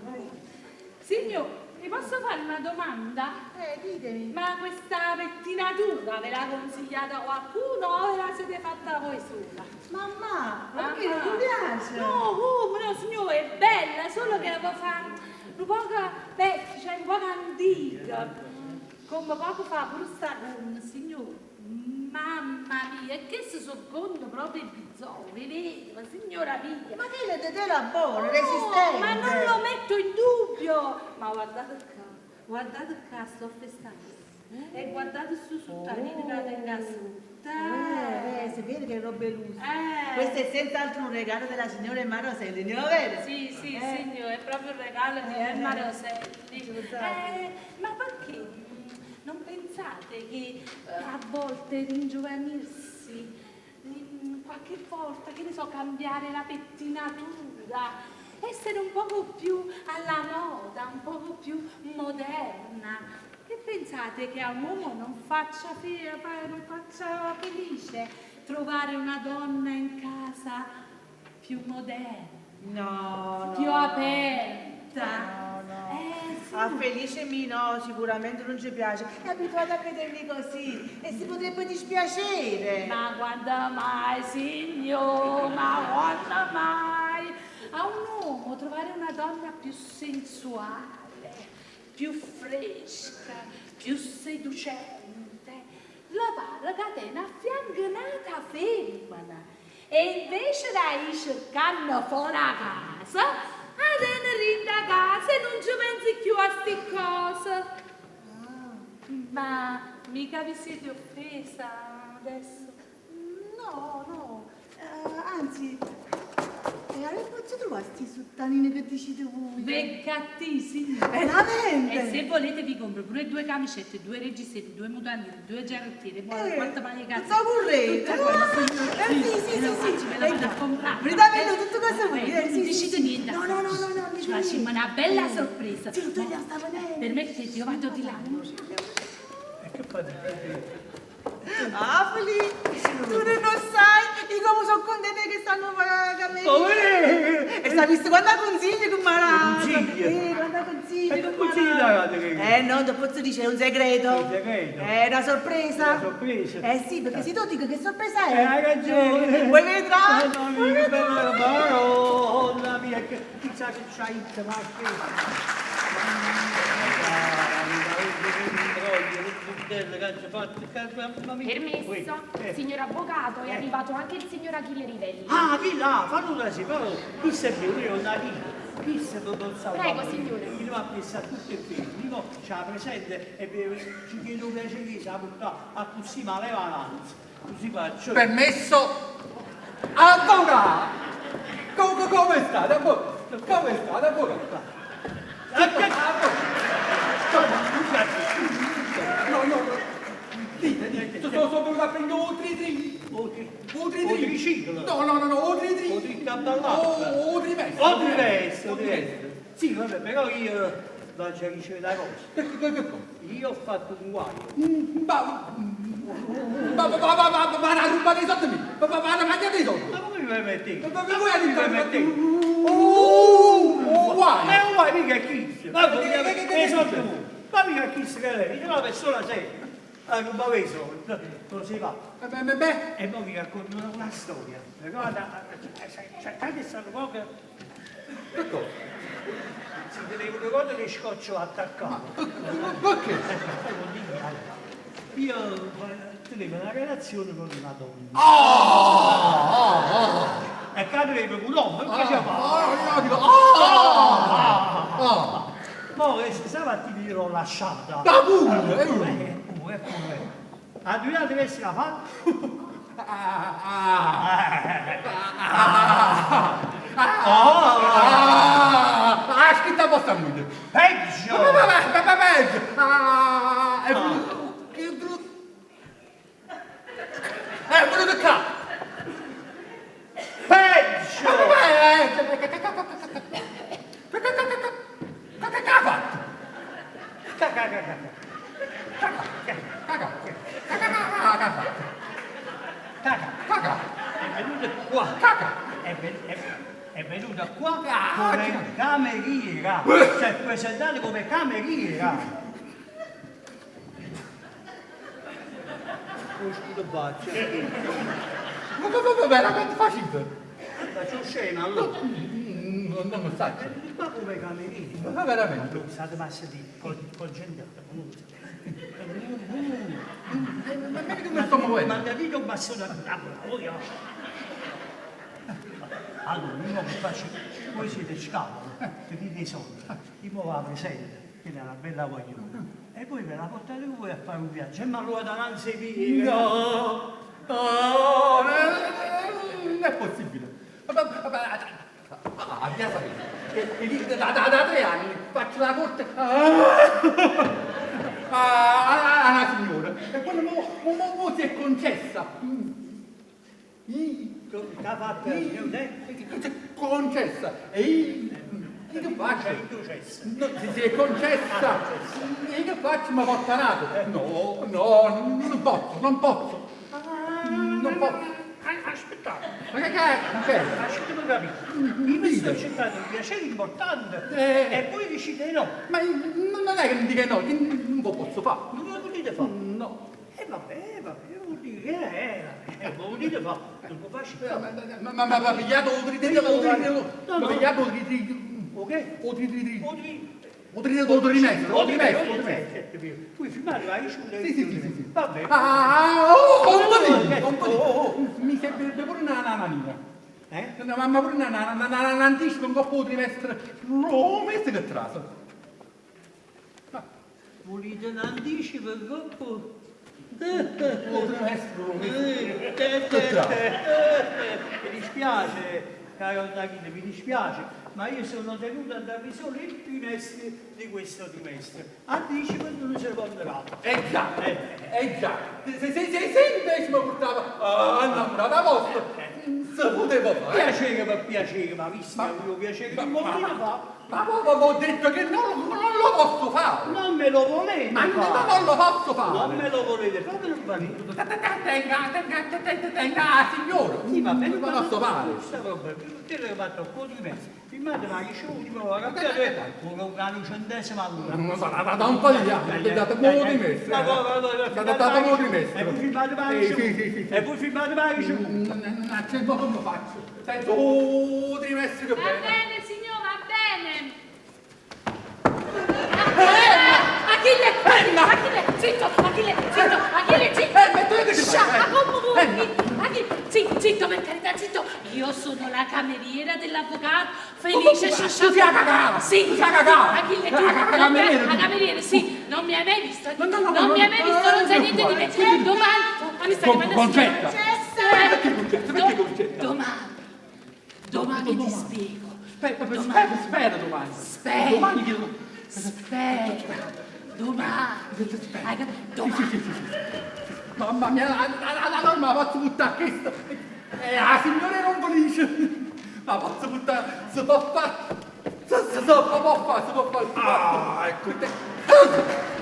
Signor, mi posso fare una domanda?
Ditemi.
Ma questa pettinatura ve l'ha consigliata qualcuno o ve la siete fatta voi sola?
Mamma, perché non ti piace?
No, signore, è bella, solo che la può fare un po' vecchia, cioè un po' antica. Come poco fa pure sta con, signore. Mamma mia, che si soccorrono proprio i bizzoni, vedi? Ma signora mia.
Ma che le tela buona, resistente.
Ma non lo metto in dubbio. Ma guardate qua, sto festando. E guardate su sottanino che avete in casa.
Si vede che roba illusa. Questo è senz'altro un regalo della signora Emma Roselli, non è vero?
Sì, signore, è proprio un regalo di Emma Roselli. Ma perché? Non pensate che a volte ringiovanirsi, qualche volta, che ne so, cambiare la pettinatura, essere un poco più alla moda, un poco più moderna? Che pensate che a un uomo non faccia felice trovare una donna in casa più moderna, più aperta? Sì.
A Felice no, sicuramente non ci piace. È abituata a vederli così e si potrebbe dispiacere.
Ma quando mai, signor? Ma quando mai? A un uomo trovare una donna più sensuale, più fresca, più seducente, la pare catena a fianco nata femmina. E invece da cercando fuori a casa, tenere a casa e non ci pensi più a sti cose. Ma mica vi siete offesa adesso?
No, anzi, dove posso trovare questi sottanini che decide voi?
Beccatissimi!
Veramente?
E se volete vi compro pure 2 camicette, 2 reggiseni, 2 mutandine, 2 giarrettiere, quante maglie cazzo?
Sta corrente?
Sì, me la vado a comprare.
Bridavello, tutto cosa vuoi?
Non decide niente.
No,
ci facciamo una bella sorpresa.
Sì, tu già sta venendo.
Permettete, io vado di là.
E che fate?
Apoli, tu non sai i come sono contenta che stanno camminando. E sta visto quando consigli con Marato. Quando consigli con Marato. No, dopo ti dice è un segreto.
Un segreto?
È una sorpresa.
Una sorpresa?
Sì, perché se tu dico che sorpresa è.
Hai ragione.
Vuoi vedrà?
Mamma mia, che bella Madonna mia, che chissà che c'hai in te, ma che...
Permesso, signor avvocato, è arrivato anche il signor Achille Rivelli.
Ah, chi là, fanno una sì, però chi se io non la chi se non sa.
Prego, signore.
Io ho messo a tutti e due, io ce la presente e ci chiedo un piacere che si porta a così male avanti. Così faccio.
Permesso, avvocato! Come state? Come state, avvocato? No, dite, sono venuto a prendere un tri-tri. Un
triciclo?
No, un tri-tri.
Un tri-caballato?
Un trimestre.
Un trimestre. Sì, vabbè, però io non ci riceve la cosa.
Che cosa?
Io ho fatto un guaio.
Ma la ruba dei soldi mi? Ma la mangia dei soldi?
Ma come mi permettete?
Ma voi avete
guai! È un guai, mica chi? Ma che soldi tu? Ma mica chi se che lei? Io una persona seria. La ruba dei soldi, non si fa. E poi vi racconto una storia. Guarda, cercate stanno poco.
Che cosa?
Si tenevo le cose che scoccio attaccato.
Perché?
Io tenevo una relazione con una donna. E cadevo con un uomo, che faceva? Poi stamattina l'ho lasciata.
Da pure!
A 2 anni deve essere la fatta.
Scritto a vostra moglie.
Peggio!
Peggio! È venuto qua!
Peggio!
Che ha fatto?
È venuta qua. È venuta qua come cameriera. Cioè, presentata come cameriera. Un scudo bacio.
Ma veramente facile.
Faccio scena allora.
Non lo so.
Ma come cameriera?
Ma veramente.
State passati concentrati.
Ma sto muovendo.
Ma mi un bastone a tavola. Allora, io mi faccio, voi siete scavoli, vi dite i soldi, io mi la presente, che è una bella voglione, e poi ve la portate voi a fare un viaggio, ma allora davanti ai piedi.
No, non è possibile. Via sapere, da 3 anni faccio la corte a una signora, e quando mo si è concessa.
Che ha fatto la signora?
Concessa, e io che faccio? Si è concessa, e io che faccio? Mi porta nato? No, non posso.
Aspettate.
Ma che?
Lasciatemi capire. Io mi sto cercando un piacere importante e voi dicite no.
Ma non è che mi dica no, non lo posso fare.
Non lo potete fare?
No.
Vabbè, vuol dire che è. Vuol dire fa, non lo faccio fare.
Ma pigliato o trimestre.
Poi filmare la isciura.
Sì.
Vabbè.
Mi serve pure una nanina. Ma pure un anticipo, un coppo trimestre. No, metti che traso.
Volete un anticipo, un coppo? Mi dispiace, caro Davide, mi dispiace, ma io sono tenuto a darvi solo il trimestre di questo trimestre. Anticipo non se ne può andare.
Già. Se invece mi portava innamorata vostra, Se poteva fare.
Piacere per piacere, ma visto che avevo piacere che non volete fare.
Ma ho detto che non lo posso fare.
Non me lo volete
Ma
fare.
non lo posso fare.
Non me lo volete proprio non valete.
Tenga, signore.
Sì, va bene,
non lo posso fare.
Questa roba, te l'ho fatto un po' di mezzo. Filmate la ricevuti, ma la cambiate una lucentesima all'ora.
Da un po' di anni, mi date un po' di mezzo.
Ma
date un po' di mezzo.
E poi filmate la ricevuti. E poi filmate la ricevuti.
Non c'è modo come faccio. Sento, devi essere
Va bene, signor, va bene. Achille, zitto, Achille, zitto. Zitto, per carità, zitto. Io sono la cameriera dell'avvocato Felice Sciasciato.
Tu sei a cagare.
Sì,
Tu sei a cagare.
Achille,
La
cameriera, sì. Non mi hai mai visto? Non mi hai mai visto, non sai niente di me. Domani,
Concetta.
Domani ti spiego.
Spera domani.
Spera. Domani.
Mamma mia, la norma la posso buttare questo. La signora non felice. La posso buttare, si può fare. Si può fare.
Ah, ecco te.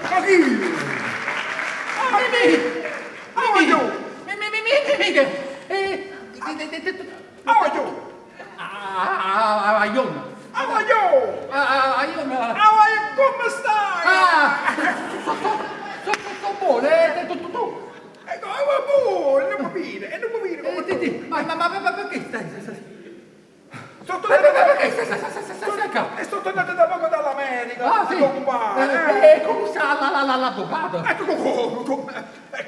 Achille! Come stai?
Sto buone, tu.
Ecco, non mi viene come
Ma perché stai?
Sto tornato da poco dall'America.
Ah, sì.
Compare.
Come sta l'avvocato?
Ecco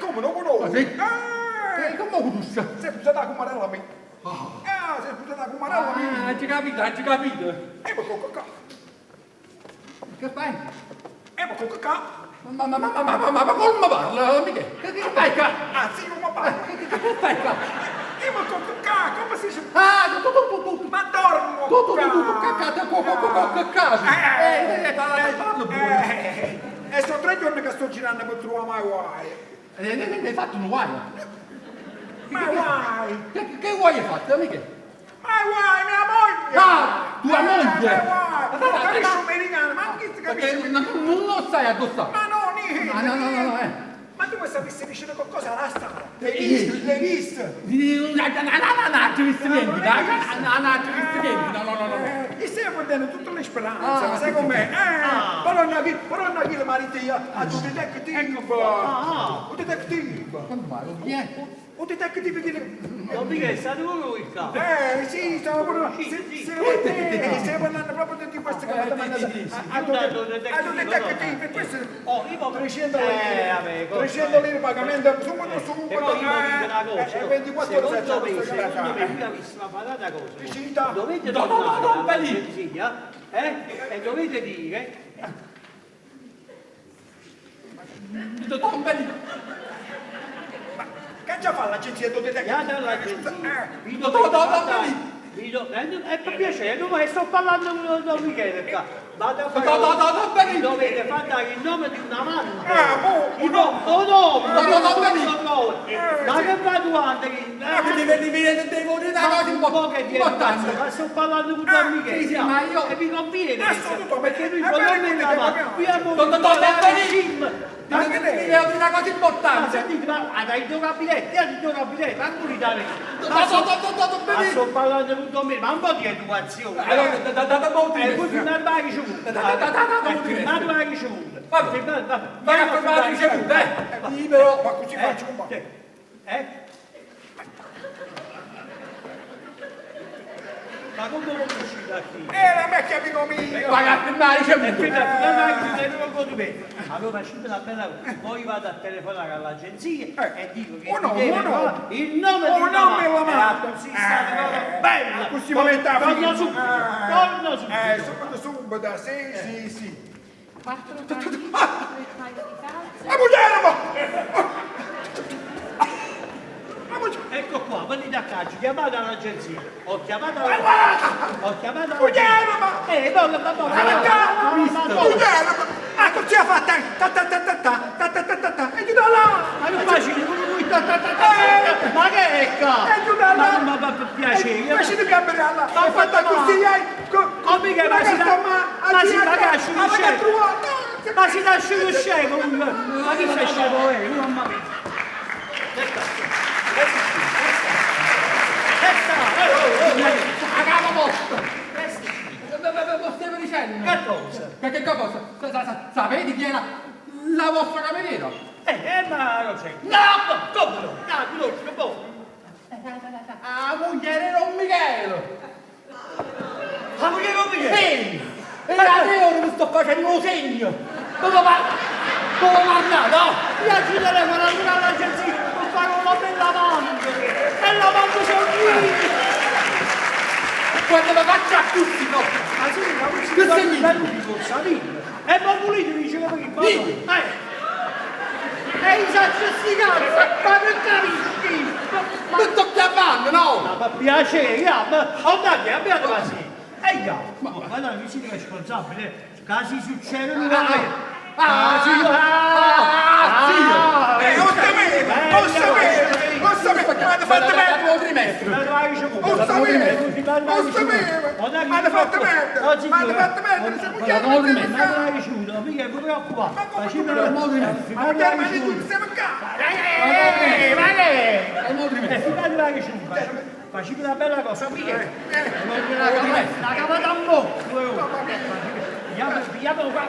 come non conosco.
Sì? Come lo conosci?
Sei stata con Marella mia. Sei stata con Marella mia.
Hai capito.
Ma con qua.
Che fai?
Ma con qua.
Ma come parla, mica? Che fai qua?
Ah, sì, come parla.
Che fai qua?
Ma con qua, come si dice?
Tu.
Ma dormo.
Tu, cacca. Parlo pure.
E sono 3 giorni che sto girando per trovare mai guai.
Ne hai fatto un guaio?
Ma guai.
Che guaio hai fatto, amica?
Ma guai, mia moglie.
Ah, tua moglie.
Ma guai. Capisci americano, ma chi ti capisce?
Non lo stai addossando.
Ma no, niente.
No.
Ma tu mi sapessi vicino qualcosa alla strada? L'hai visto?
No.
E stai perdendo tutta le speranze, ma sai com'è? Però non chi le mariti a un detective. Un detective. Un detective che...
Non mi è stato lui qua.
Sì, stavo proprio... Stiamo parlando proprio di queste cose. A un detective, questo...
io
300 lire pagamento subito.
E poi io vi dico una cosa.
24 ore
Secondo me,
facciamo
io vi sto parlando una cosa.
Vicita.
Dovete tornare all'agenzia e dovete dire...
Che già fa l'agenzia del detective?
Andate all'agenzia. Per piacere, ma sto parlando con Michele qua. Vado a fare... Mi dovete far dare il nome di una manna. Il nome? Ma che fai tu Andri?
Devi dire una cosa importante.
Ma sto parlando con Don Michele.
Sì, ma io...
E mi conviene.
Assoluto,
Perché lui
è
non
bene
me
che
la
ti
va.
capiamo.
Qui abbiamo
Ma che devi dire una cosa importante?
ma hai il tuo gabinetto, ma non l'Italia. Ma sto parlando con Don Michele, ma un po' di educazione. E poi firmare la ricevuta. Firmare la ricevuta.
Vai a fermare la ricevuta, libero.
Ma così faccio un po'.
Ma come non uscite da qui?
La vecchia amico mio!
Vai a firmare la ricevuta.
Allora facciamo una bella cosa. Poi vado a telefonare all'agenzia e dico che
il nome
di una così sta bella.
Così volete
Torno
subito, sì.
4 paio di calze.
Ecco qua, venite a calcio, chiamate all'agenzia. Ho chiamato
ma... Ah, così ha fatto! E giù da là!
Ma non facile, ma che è qua?
E giù da
Ma per piacere.
Ma ci dobbiamo là, hai fatto così,
come che ma si lascia lo scemo, ma chi fa scemo mamma mia.
Lo stiamo dicendo?
Che cosa?
Che cosa? Sapete chi era la vostra cameriera?
Ma lo sai. No, come no? Conosco, boh.
La moglie era un Michele.
La moglie era un Michele?
Sì. Era 3 ore che sto facendo un segno. Dove parla, no?
Io ci telefono all'agenzia per fare una bella manda. E la manda sono qui.
Quando la faccio a tutti, no?
Ma sì, ma questo è un bello di forza, e ma volete dice che prima? E i sacci cazzo, ma che capisci?
Non sto chiamando, no?
Ma per piacere, andate, abbiate pazienza. E io, ma non mi siete responsabili, casi succedono una vita. Facciamo una bella cosa, Michele. La cavata a bocca. Vediamo qua.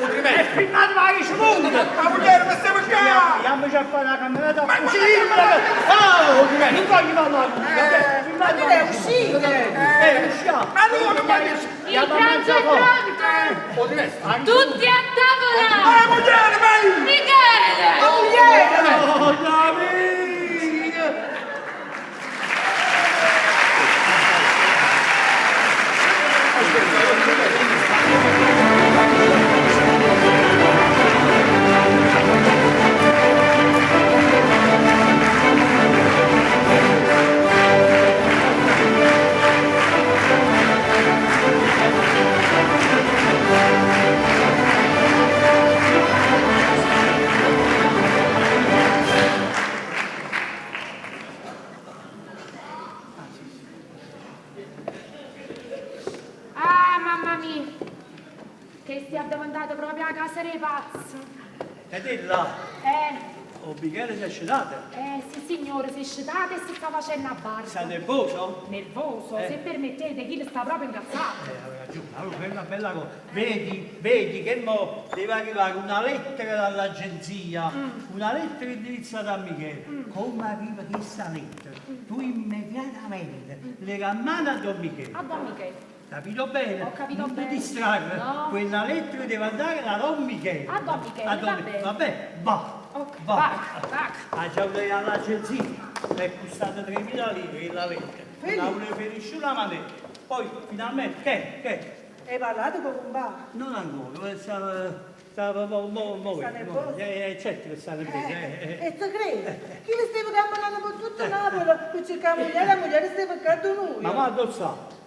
E filmate la risposta!
Ma vogliamo che stiamo qua!
Andiamo già a fare la camminata a uscire! Non voglio parlare!
Ma che è uscito?
Usciamo!
Ma non voglio!
Il pranzo è pronto! Tutti a tavola!
Vogliamo, vai!
Michele!
Oh, Davide!
Che stia domandato proprio a casa dei pazzi.
Ed è là. Oh, Michele si è scetato?
Sì signore, si è scetato e si sta facendo a barba.
Sta nervoso?
Nervoso? Se permettete, chi sta proprio incazzato.
Aveva ragione, allora è una bella cosa. Vedi che mo deve arrivare una lettera dall'agenzia, una lettera indirizzata a Michele. Come arriva questa lettera? Tu immediatamente le rammani a Don Michele.
A Don Michele.
Capito bene?
Ho capito
non
bene.
Non ti distrarre.
No.
Quella lettera deve andare da Don Michele.
A Don Michele, va bene.
Vabbè, va.
Okay,
va.
Va.
Ha già all'agenzia. È costata 3.000 lire la lettera. La preferisce una manetta. Poi finalmente, che?
Hai parlato con un bar?
Non ancora, stava muovendo. Certo che sta nervoso.
E te credi? Chi le stava camminando per tutto Napoli per cercare la moglie stava accanto a noi.
Ma dove sta?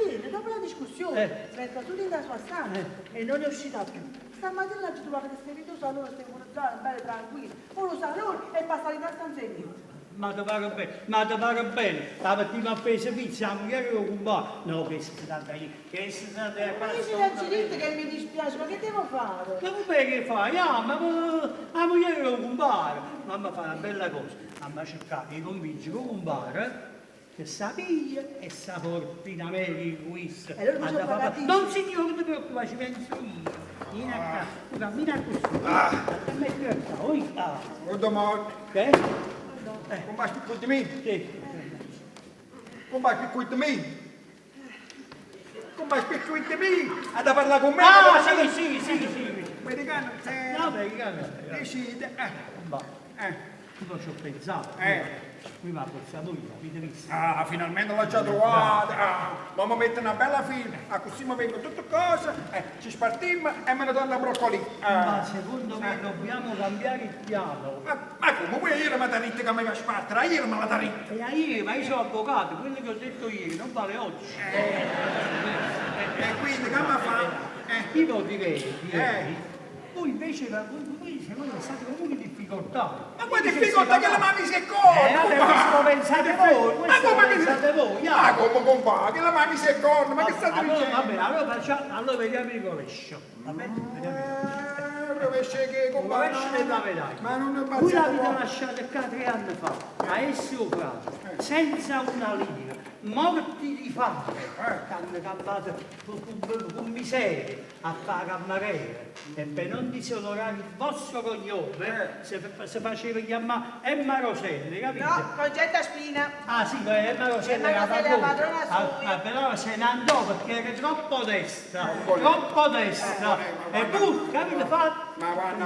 Niente, dopo la discussione, metta tutto in sua stanza e non è uscita più. Stamattina ci trovate che stai venuto a salone, stai buongiorno, bene tranquillo. Poi lo salone e passa in stanza in mio.
Ma ti pare bene, stamattina a fare servizio, la moglie lo compare. No, che si tratta lì, che si tratta di
Ma io ci faccio detto che mi dispiace, ma che devo fare?
Ma come che fai? Ma la moglie lo compare. Mamma fa una bella cosa, mamma cerca di convincere lo compare che sa piglia e sa porti da me il quiz. Non signore, non ti preoccupare, ci penso io. Vieni a casa, cammina così. E metti qua,
Good morning.
Che?
Come vai qui con me?
Sì.
Come vai qui con me? Come vai qui con me? Ha da parlare con me?
Sì.
Americano,
No, americano.
decide.
Tu non ci ho pensato. Qui mi ha portato io, avete visto?
Finalmente l'ho già trovata. Ma mi mette una bella film, così mi vengono tutte cose, ci spartiamo e me ne danno la broccoli.
Ma secondo me dobbiamo cambiare il piano.
Ma come vuoi ieri mi ha detto che mi va a spartire? Ieri me l'ha detto.
E ieri, ma io sono avvocato, quello che ho detto ieri non vale oggi.
E quindi che mi fa?
Io direi, voi invece, voi secondo me state comunque difficili. difficoltà.
Ma quale difficoltà che la mamma si è corna?
Questo pensate voi, questo pensate voi.
Ma come compà? Che la mamma si è corna? Ma che state dicendo?
Vabbè, allora vediamo il rovescio. Vabbè,
Rovescio che compà?
rovescio della medaglia.
Ma non è
Lui
passato
l'avete
qua.
lasciata qua 3 anni fa, a essere frate, senza una lira, morti di fame, che hanno cambiato con miseria a fare cameriere. E per non disonorare il vostro cognome, si faceva chiamare Emma Roselli, capite?
No, Concetta Spina.
Ah sì, Emma Roselli era
Emma Roselli, la padrona sua.
però se ne andò perché era troppo destra, troppo destra. E pur, capite, fa...
Ma guarda,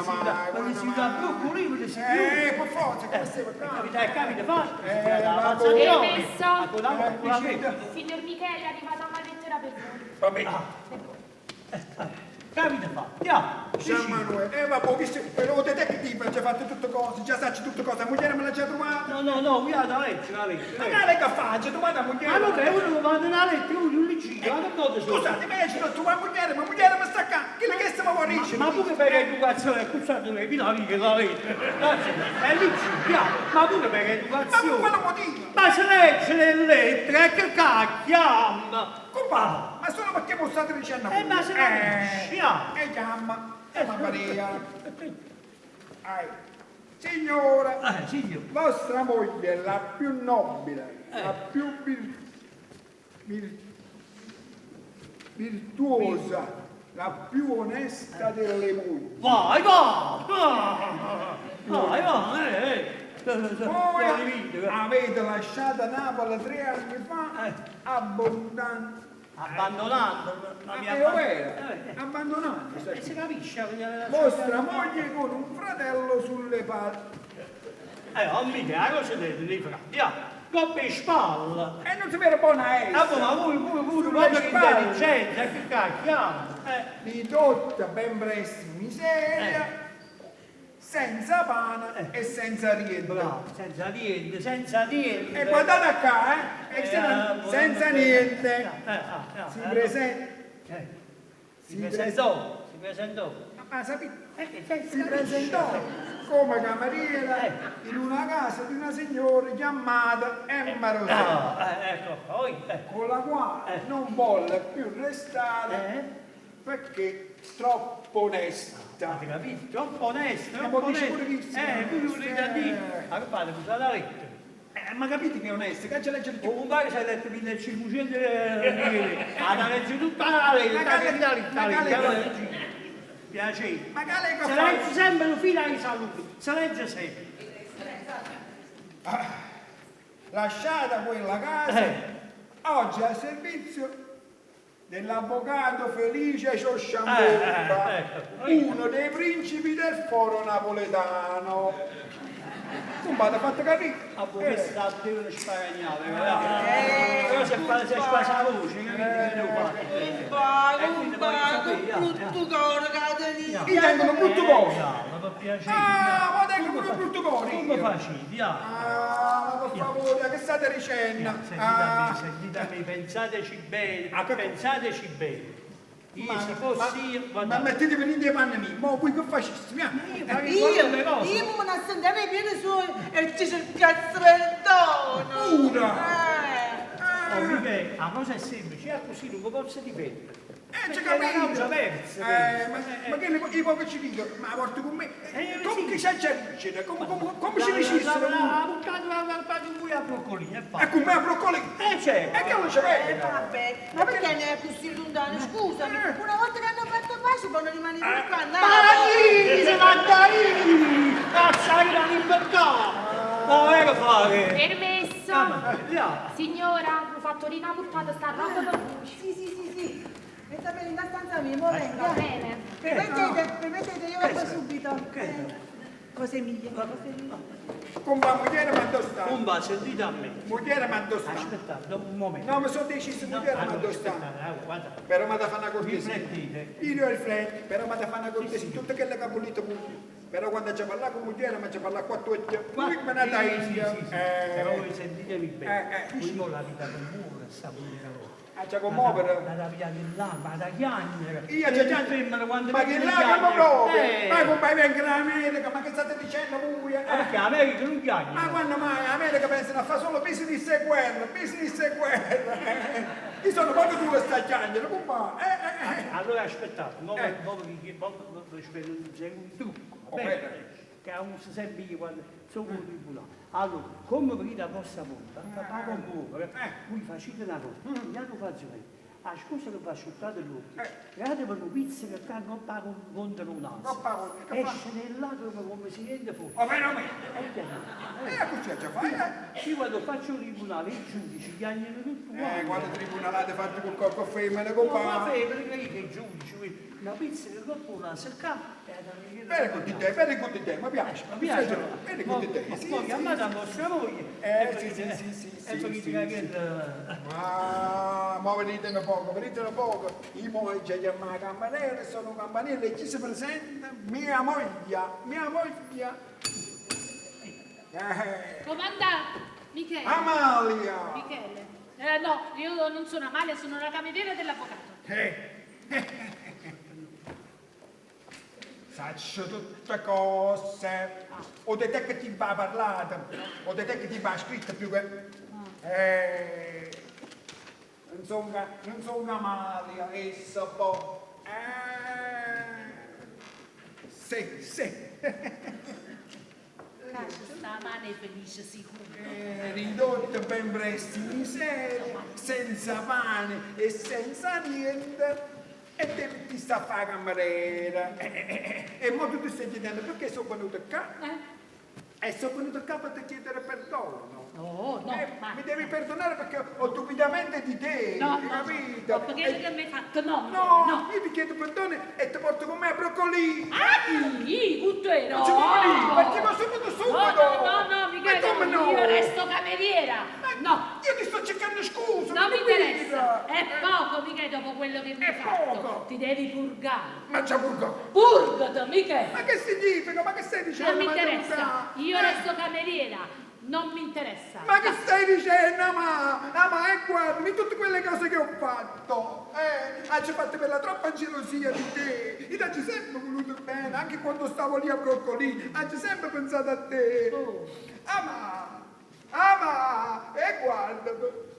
quando si dà broccolino, si
per forza, come stiamo qua?
capite, fa...
Permesso? Signor Michele, è arrivata una lettera per voi.
Vabbè.
Capite, fa... Andiamo,
San Manuele, vabbè, che lo detective ha già fatto tutte cose, già sa tutte cose, la moglie me l'ha già trovata.
No, qui ha da leggere, la lettera.
Ma che lei che fa? Già trovata la moglie?
Ma vabbè, uno mi manda una lettera, uno un licino, ma che cosa sono?
Scusate, ma io ci ho trovato la moglie mi sta qua, che le chieste mi guarisce?
Ma pure per educazione, scusate, mi lavi che la lettera. È licino, ma pure per
Ma
educazione.
per quale motivo?
Ma se legge le lettere, che cacchia!
Compa, ma solo perché voi state dicendo a
Ma se la
e chiama, Maria. Signora,
signor.
vostra moglie è la più nobile, la più virtuosa, la più onesta delle mogli.
Vai!
Voi avete lasciato Napoli 3 anni fa abbondante.
Abbandonando la mia
Abbandonando.
si capisce?
Vostra moglie con un fratello sulle palle.
Mica, cosa dite, fratelli? Coppe in spalla.
E non si vede buona essa.
Ma voi pure proprio intelligenza, che cacchio?
Di tutta ben presto miseria, senza pane e senza rientro.
Bravo, senza niente.
E guardate qua, senza niente. Si
presentò.
Ma sapete, si presentò come cameriera in una casa di una signora chiamata Emma Roselli, con la quale non volle più restare perché troppo onesta.
Avete capito? Troppo onesto,
Ma
troppo
dice
onesto.
pure chi si
Qui volete dire. Ma che fate, usate la lettera?
Ma capite che è onesto? Che c'è leggere
Un pare si è letto 1500 lire. Ha letto tutta la lettera. Piacere.
Ma che lei che
Se
fa?
legge sempre fino ai saluti. Se legge sempre.
Lasciata quella casa, oggi al servizio dell'avvocato Felice Ciosciambomba, uno dei principi del foro napoletano. Tu mi avete fatto capire?
A voi sta devono sparagnare, però se fa la voce, capite che devo fare?
Brutto coro, Caterina.
Io tengo un brutto cuore.
Ma per piacere.
Ma tengo pure un brutto cuore.
Come facci?
Ma per favore, che state dicendo?
Sentitemi, pensateci bene, pensateci bene. Io se fossi
Ma mettetevi in dei panni miei, ma voi che faceste?
Io me ne assendevo i piedi suoi e ci c'è il cazzo del tono.
Michele, la cosa è semplice, è così, non posso difendere.
C'è
È una causa persa.
ma che i pochi ci dicono? Ma porto con me? Come che c'è già come ci dicessero?
Ha buttato un buio a broccolini e fa.
E con me a broccolini?
Certo.
E che non c'è
Vabbè, ma perché ne è così lontano? Scusami, una volta che hanno fatto pace possono rimanere pure qua.
Maragini, se Maragini! Cazzo, la libertà! Ma che fare?
Permesso? Signora, ho fatto una buttata, sta roba per voi.
Sì. Metta bene in una stanza mia, mo venga.
Va bene.
Permettete, io vado subito. Cose mie.
Come la moglie mi ha addostato?
Un va, sentite a me.
Moglie mi ha addostato.
Aspettate, un momento.
No, mi sono deciso, moglie mi ha addostato.
Guarda.
Però mi ha fatto una cortesia.
Riflettite.
Io rifletto, però mi ha fatto una cortesia. Tutte quelle che ha voluto pure. Però quando ci parla con moglie, mi ci parla quattro occhi. Lui me ne dà India.
Però voi sentitevi bene. Voi mo la vita comune sta pure
C'è commuovere.
Da pigliare l'acqua, da chiagnere.
Io c'è
femmina quando
ma che
vede
là che proprio? Ma come
Ma
vengono in America? Ma che state dicendo voi?
perché America non chiagna?
Ma quando mai? America pensano a fare solo business e guerra, business e guerra. Io sono proprio due sta chiagnere, compa.
Allora aspettate, vi spero c'è un trucco, va bene? Che uso sempre io quando sono in tribunale. Allora, come venite la prossima volta, pago un po', voi facete una cosa, mi hanno fatto bene. Ah, scusa che va asciuttato l'occhio. Guardate per un pizzo che qua non pago contro un altro.
Non pago, che fa?
Esce nell'acqua come si rende fuori.
Ma veramente? Così già fai,
Io quando faccio il tribunale, i giudici chiagnano tutto quanto.
quando tribunalate fate col corpo femmine,
Ma
compa.
femmine, che i giudici, una pizza che qualcuno ha seccato.
Bene con di te, mi piace.
Mi piace.
Bene con di te.
Poi chiamate a vostra moglie.
Sì. Ma venite un poco. Io mo già chiamo la campanella, sono campanella e chi si presenta? Mia moglie.
Comandante, Michele.
Amalia.
Michele. No, io non sono Amalia, sono la cameriera dell'avvocato.
Faccio tutte cose. O di te che ti va parlata, o di te che ti va scritta più che... Non sono Amalia, essa può... Sì.
Sta mano è felice sicuro.
Ridotta ben presto in miseria, senza pane e senza niente. E te ti sta a fare cameriera. E mo tu ti stai chiedendo perché sono venuto qua? E sono venuto qua per chiedere perdono.
No, ma...
Mi devi perdonare perché ho dubitamente di te,
No,
capito?
no, perché che mi hai fatto? No,
Io ti chiedo perdono e ti porto con me a Broccolì.
Puttero!
Non ci vuoi lì, partiamo subito.
No, Michele,
come no?
io resto cameriera. No.
Io ti sto cercando scusa.
Non mi interessa.
capire?
È poco, Michele, dopo quello che mi hai fatto.
poco.
Ti devi purgare.
Ma già purgato.
Purgati, Michele.
Ma che significa? Ma che stai dicendo?
Non mi
Ma
interessa.
purgare?
Io resto cameriera. Non mi interessa.
Ma che stai dicendo, ma guardami tutte quelle cose che ho fatto. Ci fatto per la troppa gelosia di te. Io ti ho sempre voluto bene, anche quando stavo lì a Broccolì. Ho sempre pensato a te.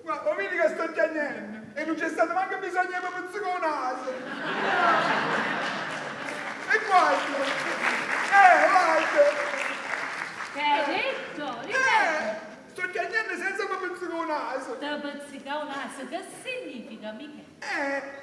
Guarda, vedi che sto chiagnendo. E non c'è stato manco bisogno di un pezzo con naso. E guarda. Guarda.
Che hai detto?
Sto chiagnando senza un pezzo con naso.
Te pezzica un naso, che significa, Michele?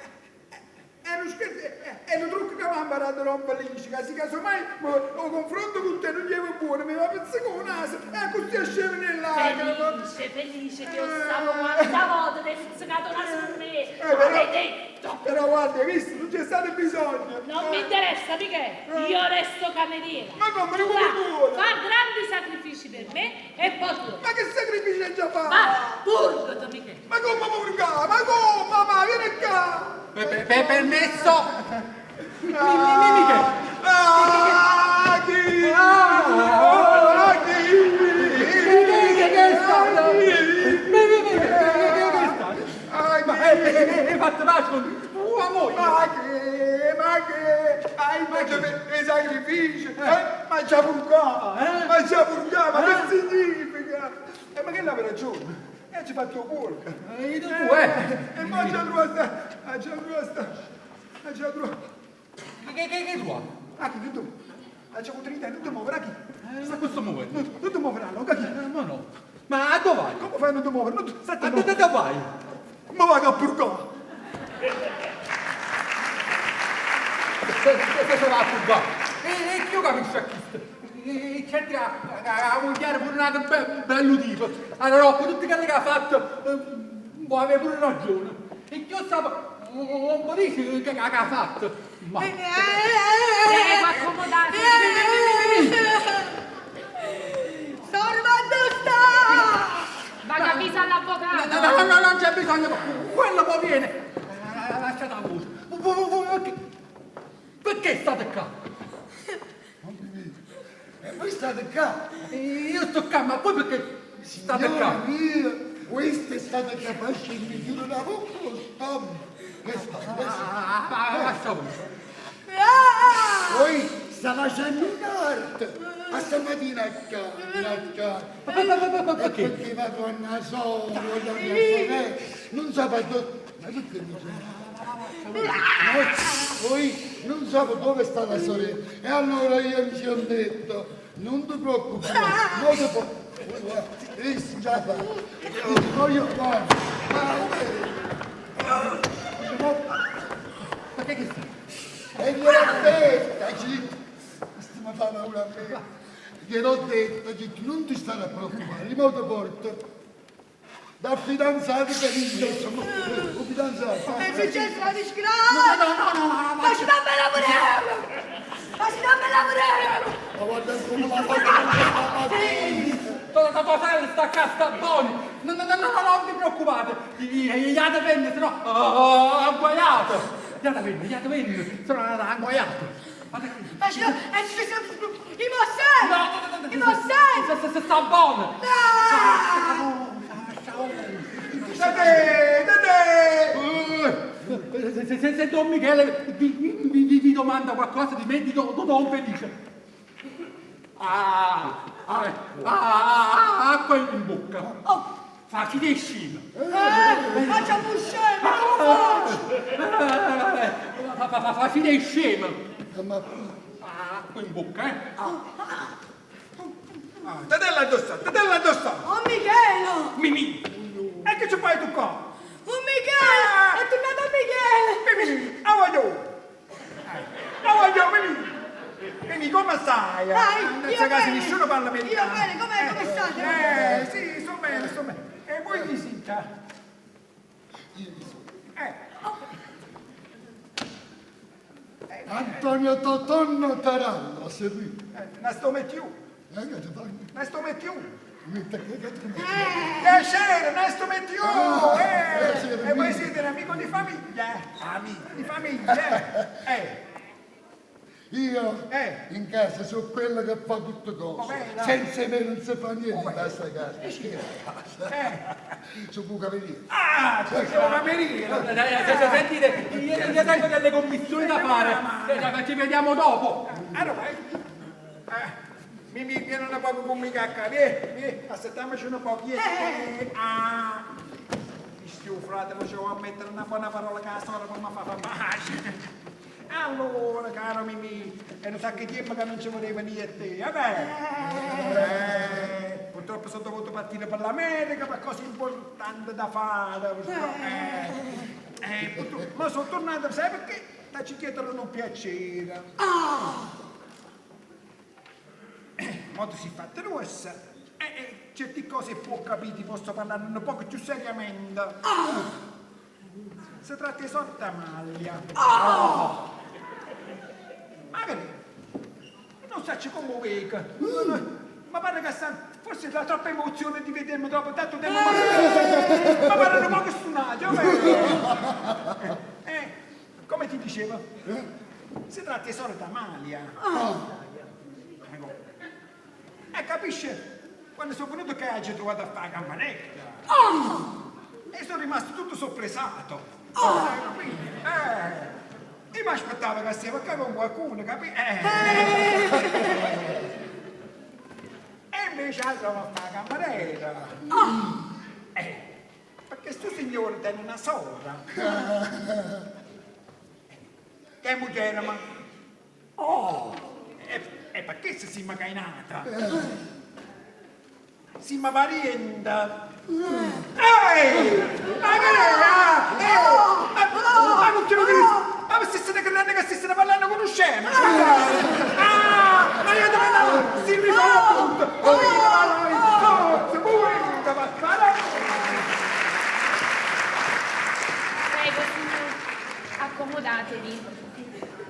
È uno scherzo, è un trucco che mi ha imparato non felice, che se casomai lo confronto con te non gli è buono, mi va a pensare con un naso, e così esce nell'acqua.
Felice che io stavo quanta volta ti hai pizzicato un naso per me. L'hai detto.
Però guarda, hai visto, non c'è stato bisogno.
Non mi interessa, Michele, io resto cameriera.
Ma come,
Tu
buono?
fa grandi sacrifici per me e poi tu.
Ma che sacrificio hai già fatto?
Va, purgati, Michele.
Ma come purgare? Ma come, mamma, vieni qua.
Permesso?
Chi?
Che è stato? Hai fatto pace con tua moglie?
Ma che? Hai fatto i sacrifici? Ma già purgare? Ma che significa? Ma che l'aveva ragione? Ci fatto porca.
E
ma c'è
Che tua?
Che tu? C'è autorità, non ti muovere chi?
Sta questo muovendo?
Non ti muoveranno, chi?
Ma no. Ma a dove vai?
Come fai a non ti muovere?
A dove vai?
Ma vai a purgare.
Se va a purgare. E che io capisco a chi? Certi a vogliare pure un bello tipo. Allora, tutti quelli che ha fatto, può avere pure ragione. E che io stavo, un po' dici che ha fatto. Ma...
Prego, accomodate. Vai a avvisare all'avvocato.
No, non c'è bisogno, quello poi viene. Lasciate la voce. Perché state qua?
E voi state qua?
Io sto qua, ma voi perché state qua?
Questo è stato capace di chiudere una bocca lo stomaco. Che poi sta facendo un'arte. A stamattina a casa. Perché vado a Nasoro, da mia sorella. Non sapevo ma perché mi poi non sapevo dove sta la sorella. E allora io mi sono detto, non ti preoccupare, non ti preoccupare. Già fa. Voglio fare.
Ma che sta?
E gliel'ho detto, stiamo facendo una bella. Gliel'ho detto, non ti stare a preoccupare, in modo porto. Da fidanzato per il un fidanzato.
È successa una disgrazia! No! Ma si dammi lavorare!
Ma guarda come la
Tua sorella sta a casa, sta buoni. Non vi preoccupate. Gli ha venne, se no agguaiato. Gli ha venne, se no agguaiato.
I mossè!
Sta buono. Se Don Michele vi domanda qualcosa di me, do un felice. Acqua in bocca. Facci dei scimi.
Facciamo un scemo!
Facci dei scemi. Acqua in bocca,
Dadella addosso!
Oh Michele!
Mimì! E che ci fai tu qua?
Oh Michele! È tornato Michele!
Mimì! Voglio, Mimì! Mimì, come stai?
Io
Nella casa nessuno parla
bene!
americano.
Io bene, come state?
Sì, sto bene. E voi chi siete?
Antonio Totonno Tarallo, seguì.
Nasto mettiù.
Piacere,
Nasto mettiù. E voi siete un amico di famiglia? Di famiglia?
Io in casa sono quello che fa tutte cose. Senza me non si fa niente da sta casa. Sono un cameriere.
C'è un cameriere.
Sentite, io tengo delle commissioni da fare. Ci vediamo dopo.
Allora, mi viene un po' con mi cacca. Vieni, aspettiamoci un po'. Mi stiamo fratello, ci vuoi mettere una buona parola che la storia come fa male. Allora, caro Mimì, e non sa che tempo che non ci voleva niente, purtroppo sono dovuto partire per l'America, per cose importanti da fare, ma sono tornato, sai perché? Da ci chiedono un piacere. Molto si fa rossa, certe cose può capire, posso parlare un po' più seriamente. Si tratta di sorta maglia. Magari non so come vega, ma pare che forse la troppa emozione di vedermi dopo tanto tempo, ma pare un po' che suonato, come ti dicevo, si tratta di solita maglia. E capisce, quando sono venuto che ho trovato a fare la campanetta, e sono rimasto tutto sorpresato. Io mi aspettavo che stava qua con qualcuno, capisci? E invece la trovo a fare la cameriera. Perché sto signore tiene una sorella. Che è moglie, ma... E perché si siamo cainata? Siamo parienta. Ma se siete grandi che si stiano parlando con un scemo! Ma io dove no? Si mi fa appunto!
Prego, signor, accomodatevi.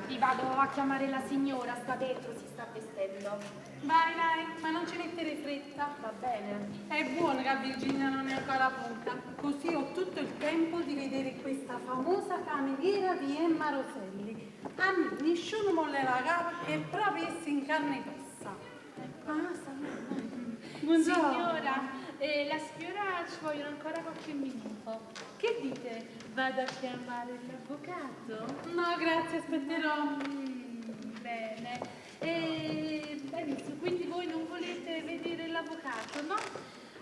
Vi vado a chiamare la signora, sta dentro, si sta vestendo.
Vai, ma non ci mettere fretta.
Va bene.
È buono che Virginia non è ancora pronta, così ho tutto il tempo di vedere questa famosa cameriera di Emma Roselli. A me nessuno mollerà capo e proprio essi in carne ed ossa. Buongiorno.
Signora,
e la signora ci vogliono ancora qualche minuto. Che dite? Vado a chiamare l'avvocato?
No, grazie, aspetterò.
Bene. Benissimo, quindi voi non volete vedere l'avvocato, no?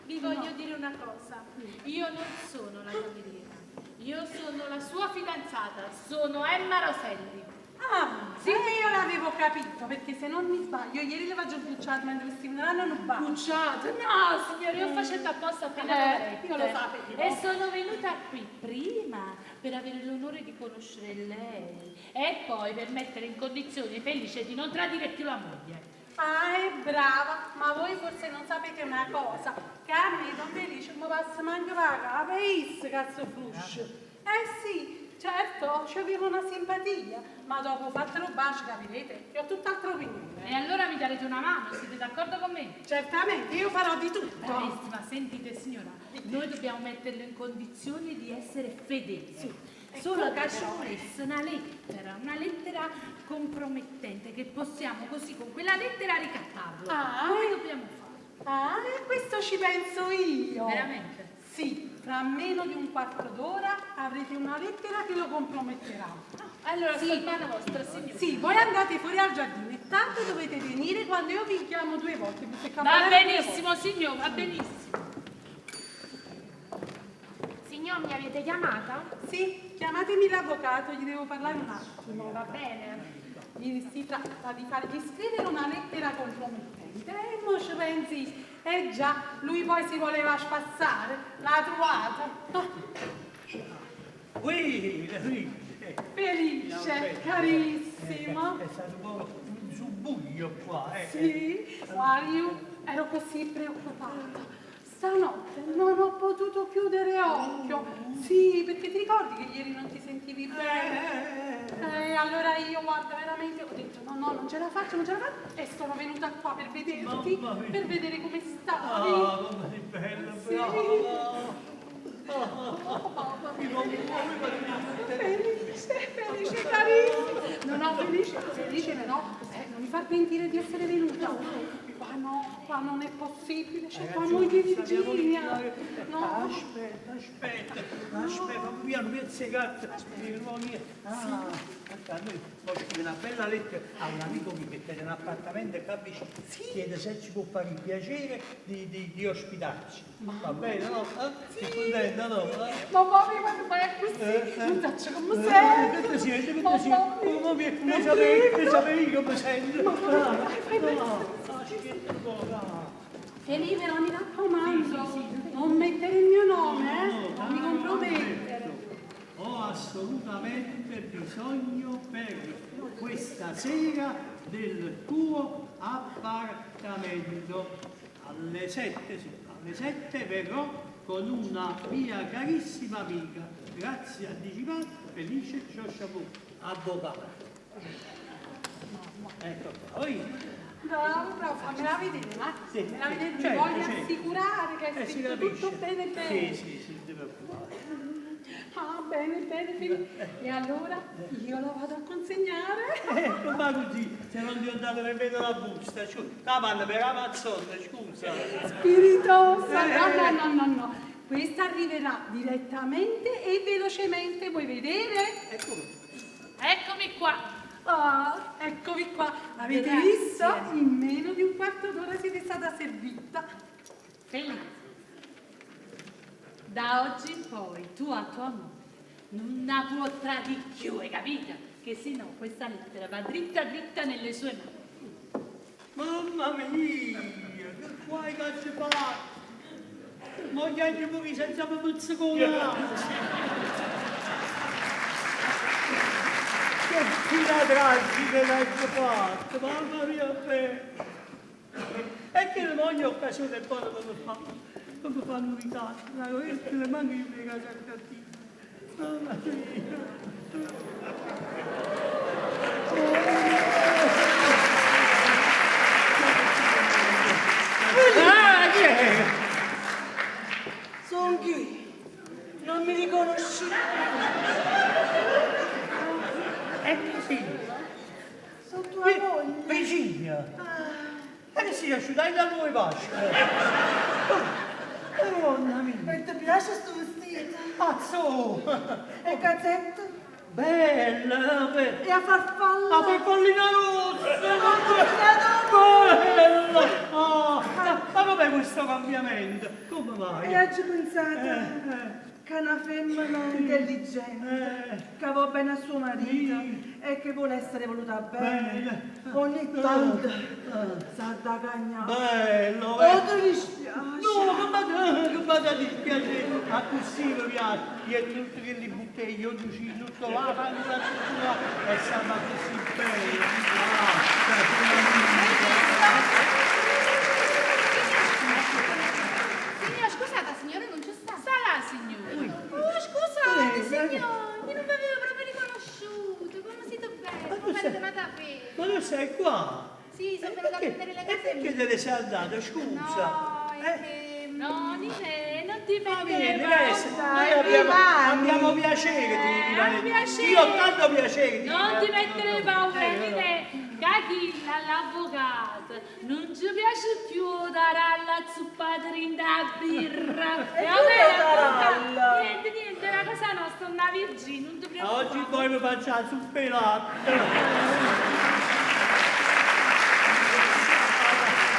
Vi voglio dire una cosa. Io non sono la cameriera. Io sono la sua fidanzata. Sono Emma Roselli.
Ah, sì, io l'avevo capito, perché se non mi sbaglio, ieri l'avevo bucciato mentre stimulavano hanno rubato.
Bucciato? No, signore, io facendo apposta appena le
io lo sapevo.
E sono venuta qui prima per avere l'onore di conoscere lei e poi per mettere in condizione Felice di non tradire più la moglie.
Ah, è brava, ma voi forse non sapete una cosa, che a me Don Felice mi passa manco la capaisse, cazzo fruscio. Sì. Certo, ci avevo una simpatia, ma dopo fatelo bacio capirete che ho tutt'altra opinione.
E allora mi darete una mano, siete d'accordo con me?
Certamente, io farò di tutto.
Bravissima, sentite signora, noi dobbiamo metterlo in condizione di essere fedeli. Sì. Solo che ci volesse una lettera compromettente che possiamo così con quella lettera ricattarlo. Come dobbiamo fare?
E questo ci penso io.
Veramente?
Sì, fra meno di un quarto d'ora avrete una lettera che lo comprometterà.
Allora, sì, mano vostra, signora.
Sì, voi andate fuori al giardino e tanto dovete venire quando io vi chiamo 2 volte.
Va benissimo, signor, va benissimo.
Signor, mi avete chiamata?
Sì, chiamatemi l'avvocato, gli devo parlare un attimo.
Va bene.
Si tratta di fargli scrivere una lettera compromettente. E mo ci pensi, già, lui poi si voleva spazzare, l'ha trovato. Felice, carissimo.
È stato un po' un subbuglio qua,
Sì, guarda, io ero così preoccupata. Stanotte non ho potuto chiudere occhio. Sì, perché ti ricordi che ieri non ti sentivi bene? Allora io, guarda, veramente ho detto no, non ce la faccio. E sono venuta qua per vederti, per vedere come stavi.
Mamma che bella, brava.
Felice, carissimo. No, felice, no. Non mi far pentire di essere venuta. Qua non è possibile, c'è tua moglie Virginia. No.
Aspetta, piano, pezzegatta. A noi può scrivere una bella lettera a un amico mio che tiene un appartamento qua vicino. Chiede se ci può fare il piacere di ospitarci. Va bene, no? Sei contenta, no?
Ma mami, quando fai così, non faccio come sei.
Che ti senti? Che sapevi come sento?
Però mi raccomando, non mettere il mio nome, non mi compromettere.
Ho assolutamente bisogno per questa sera del tuo appartamento. Alle 7 verrò con una mia carissima amica. Grazie anticipato, Felice Ciosciapù, avvocato. Ecco qua, oi?
Bravo, fammela vedere, ma
Sì,
me la vedete,
certo,
voglio
certo.
assicurare che è
Si
scritto
capisce.
tutto bene.
Sì, ti preoccupare.
Ah, bene, e allora io lo vado a consegnare.
Ma così, se non ti ho dato nemmeno la busta, la manna per la mazzonna, scusa.
Spiritosa, no. Questa arriverà direttamente e velocemente, vuoi vedere?
Eccomi qua.
Eccomi qua, avete
Grazie.
visto? In meno di un quarto d'ora siete stata servita.
Felice. Da oggi in poi tu a tua moglie non la può tradire più, hai capito? Che se no questa lettera va dritta nelle sue mani.
Mamma mia, che guai che ci fa? Moglie di pure senza puzzicolare. Che fila tragica l'hai fatto, mamma mia, bene. E che le mogli occasione buona come fanno i casi, che le manchi di casa cattiva. Mamma mia. Chi è?
Sono chi? Non mi riconosci?
È così.
Sono tua moglie.
Virginia. E si asciugai da due pasce. Madonna mia.
E ti piace sto vestito?
Pazzo!
E cazzetto?
Bella, bella.
E a farfalla?
La farfallina rossa! Bella! Ma com'è questo cambiamento? Come mai?
E oggi pensate che è una femmina intelligente, che va bene a suo marito e che vuole essere voluta bene. Ogni tanto sa da cagnare.
Bello!
O ti dispiace?
No, che vada a dispiacere, a così mi piace, io tutti che li buttai, io giuci tutto là, tanto là, tutto là, e stava così bene.
Signora, scusate, signora non ci sta.
Sta là, signore.
Oh, scusate, signore, io non vi avevo proprio riconosciuto. Come siete bene? Come avete nata fede?
Ma tu sei qua?
Sì, sono venuta a prendere le case.
E perché te ne sei andata, scusa?
No, è che...
No, niente, non ti
Va
mettere
bene,
paura.
noi abbiamo piacere di
Hai piacere.
Io ho tanto piacere di
Non ti mettere paura, Nine. Cachilla, l'avvocato, non ci piace più dare alla zuppata da birra.
E come
Niente, la casa nostra è una virgine, non ti preoccupare.
Oggi poi mi faccio la zuppelata.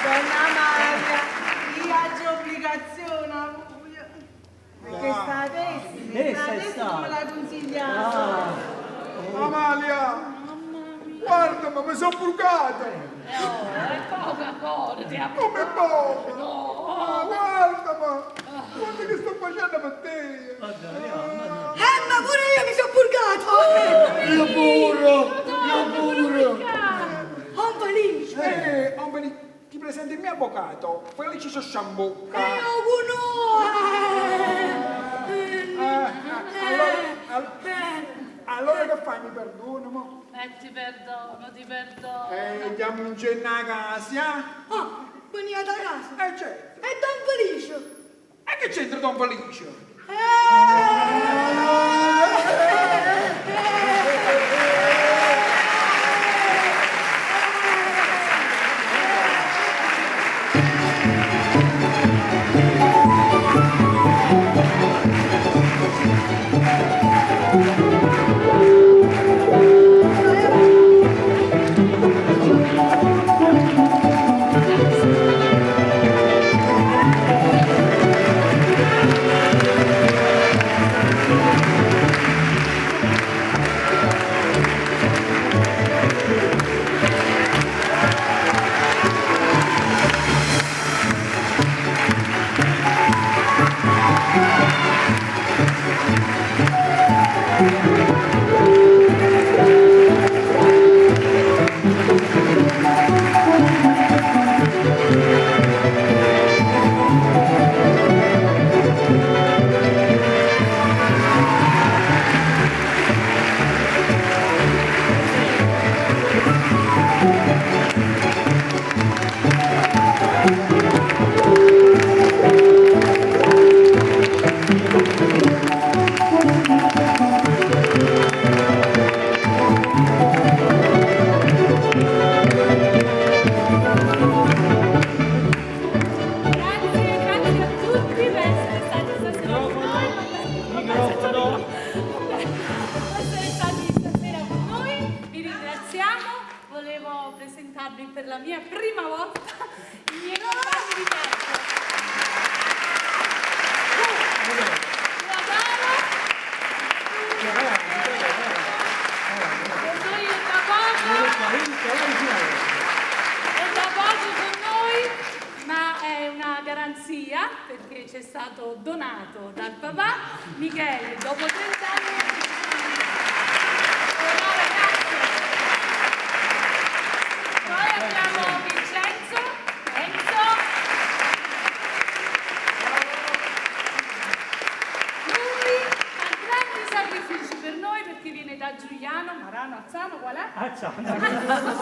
Donna Maria, io ho obbligazione a voi. Perché sta adesso come la consigliate.
Amalia! Guarda, ma mi sono brucato!
È poco ancora, ti ha
Come poco?
No!
Guarda, ma! Guarda che sto facendo per te!
Ma pure io mi sono purgato!
Io pure!
Un felice!
Ti presento il mio avvocato, Felice Sciambocca. Allora che fai, mi perdono, mo?
Ti perdono, ti perdono.
Andiamo in cena a casa?
Veniva da casa!
Certo.
E Don Felice!
E che c'entra Don Felice?
Per la mia prima volta i miei compagni di viaggio. È da poco con noi, ma è una garanzia perché ci è stato donato dal papà Michele dopo 30 anni. Poi abbiamo Vincenzo, Enzo, lui ha grandi sacrifici per noi perché viene da Giuliano, Marano, Azzano, qual è?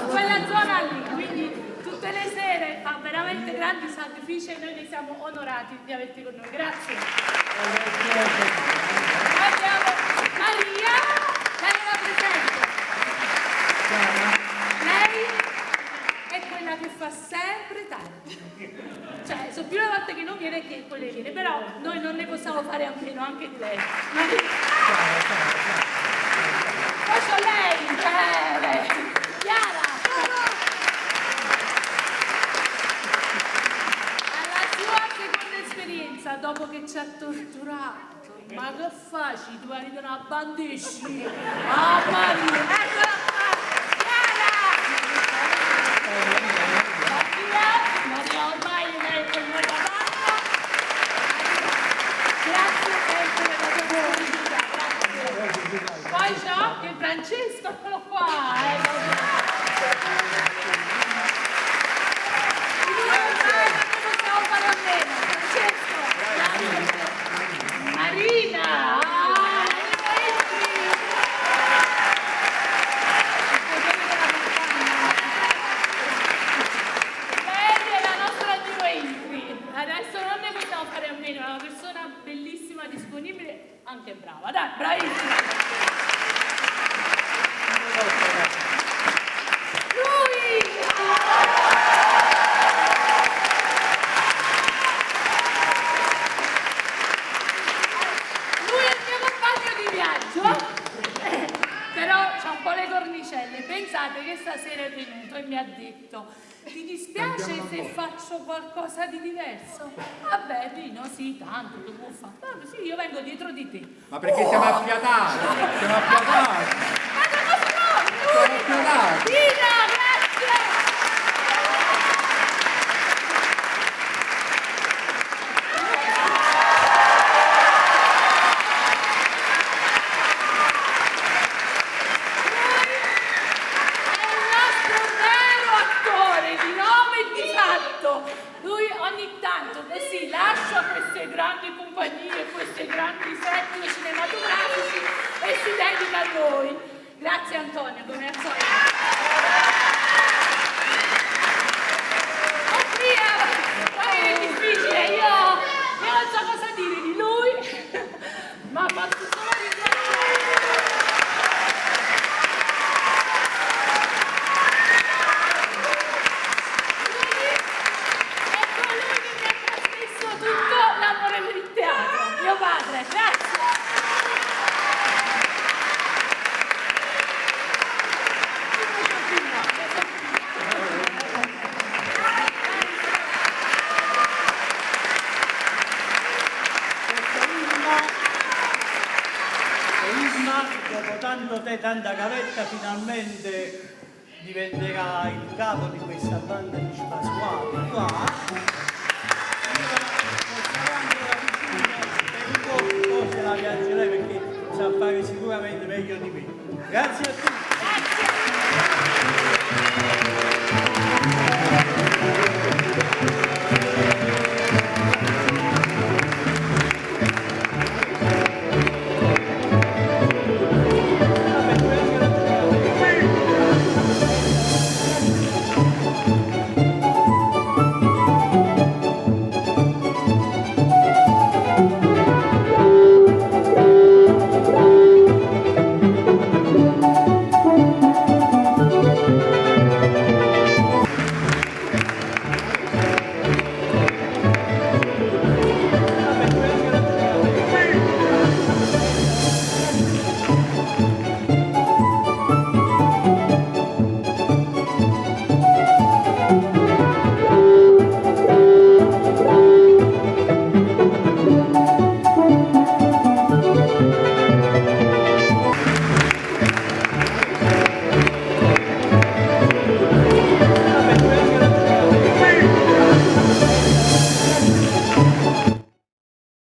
Quella zona lì, quindi tutte le sere fa veramente grandi sacrifici e noi ne siamo onorati di averti con noi. Grazie. Abbiamo Maria, lei la presento. Lei è quella che fa sempre tardi. Cioè, sono più le volte che non viene che poi lei viene, però noi non ne possiamo fare a meno anche di lei. Faccio lei, Chiara! Alla sua seconda esperienza, dopo che ci ha torturato, ma che facci? Tu hai una bandisci? Ah, Maria! Eccola qua! Chiara! Maria, ormai lei è come la mamma. Grazie sempre della tua pubblicità, grazie. Poi c'è anche Francesco, eccolo qua. Possiamo fare a meno, Francesco. Grazie. Marina! Adesso non ne possiamo fare a meno, è una persona bellissima, disponibile, anche brava. Dai, bravissima! Lui è il mio compagno di viaggio, però c'ha un po' le cornicelle. Pensate che stasera è venuto e mi ha detto: ti dispiace se faccio qualcosa di diverso? Vabbè, Dino, sì, tanto, tu puoi fare. Vabbè, sì, io vengo dietro di te.
Ma perché siamo affiatati? Siamo affiatati!
Ma non lo so, lui! Dino, grazie! Lui ogni tanto così lascia queste grandi compagnie, queste grandi set cinematografici e si dedica a noi. Grazie Antonio, come al solito. Oddio, poi è difficile, io non so cosa dire di lui, ma posso solo ringraziare. L'amore per il teatro, mio padre, grazie.
Dopo tanto te, tanta gavetta, finalmente diventerà il capo di questa banda di spasquati qua.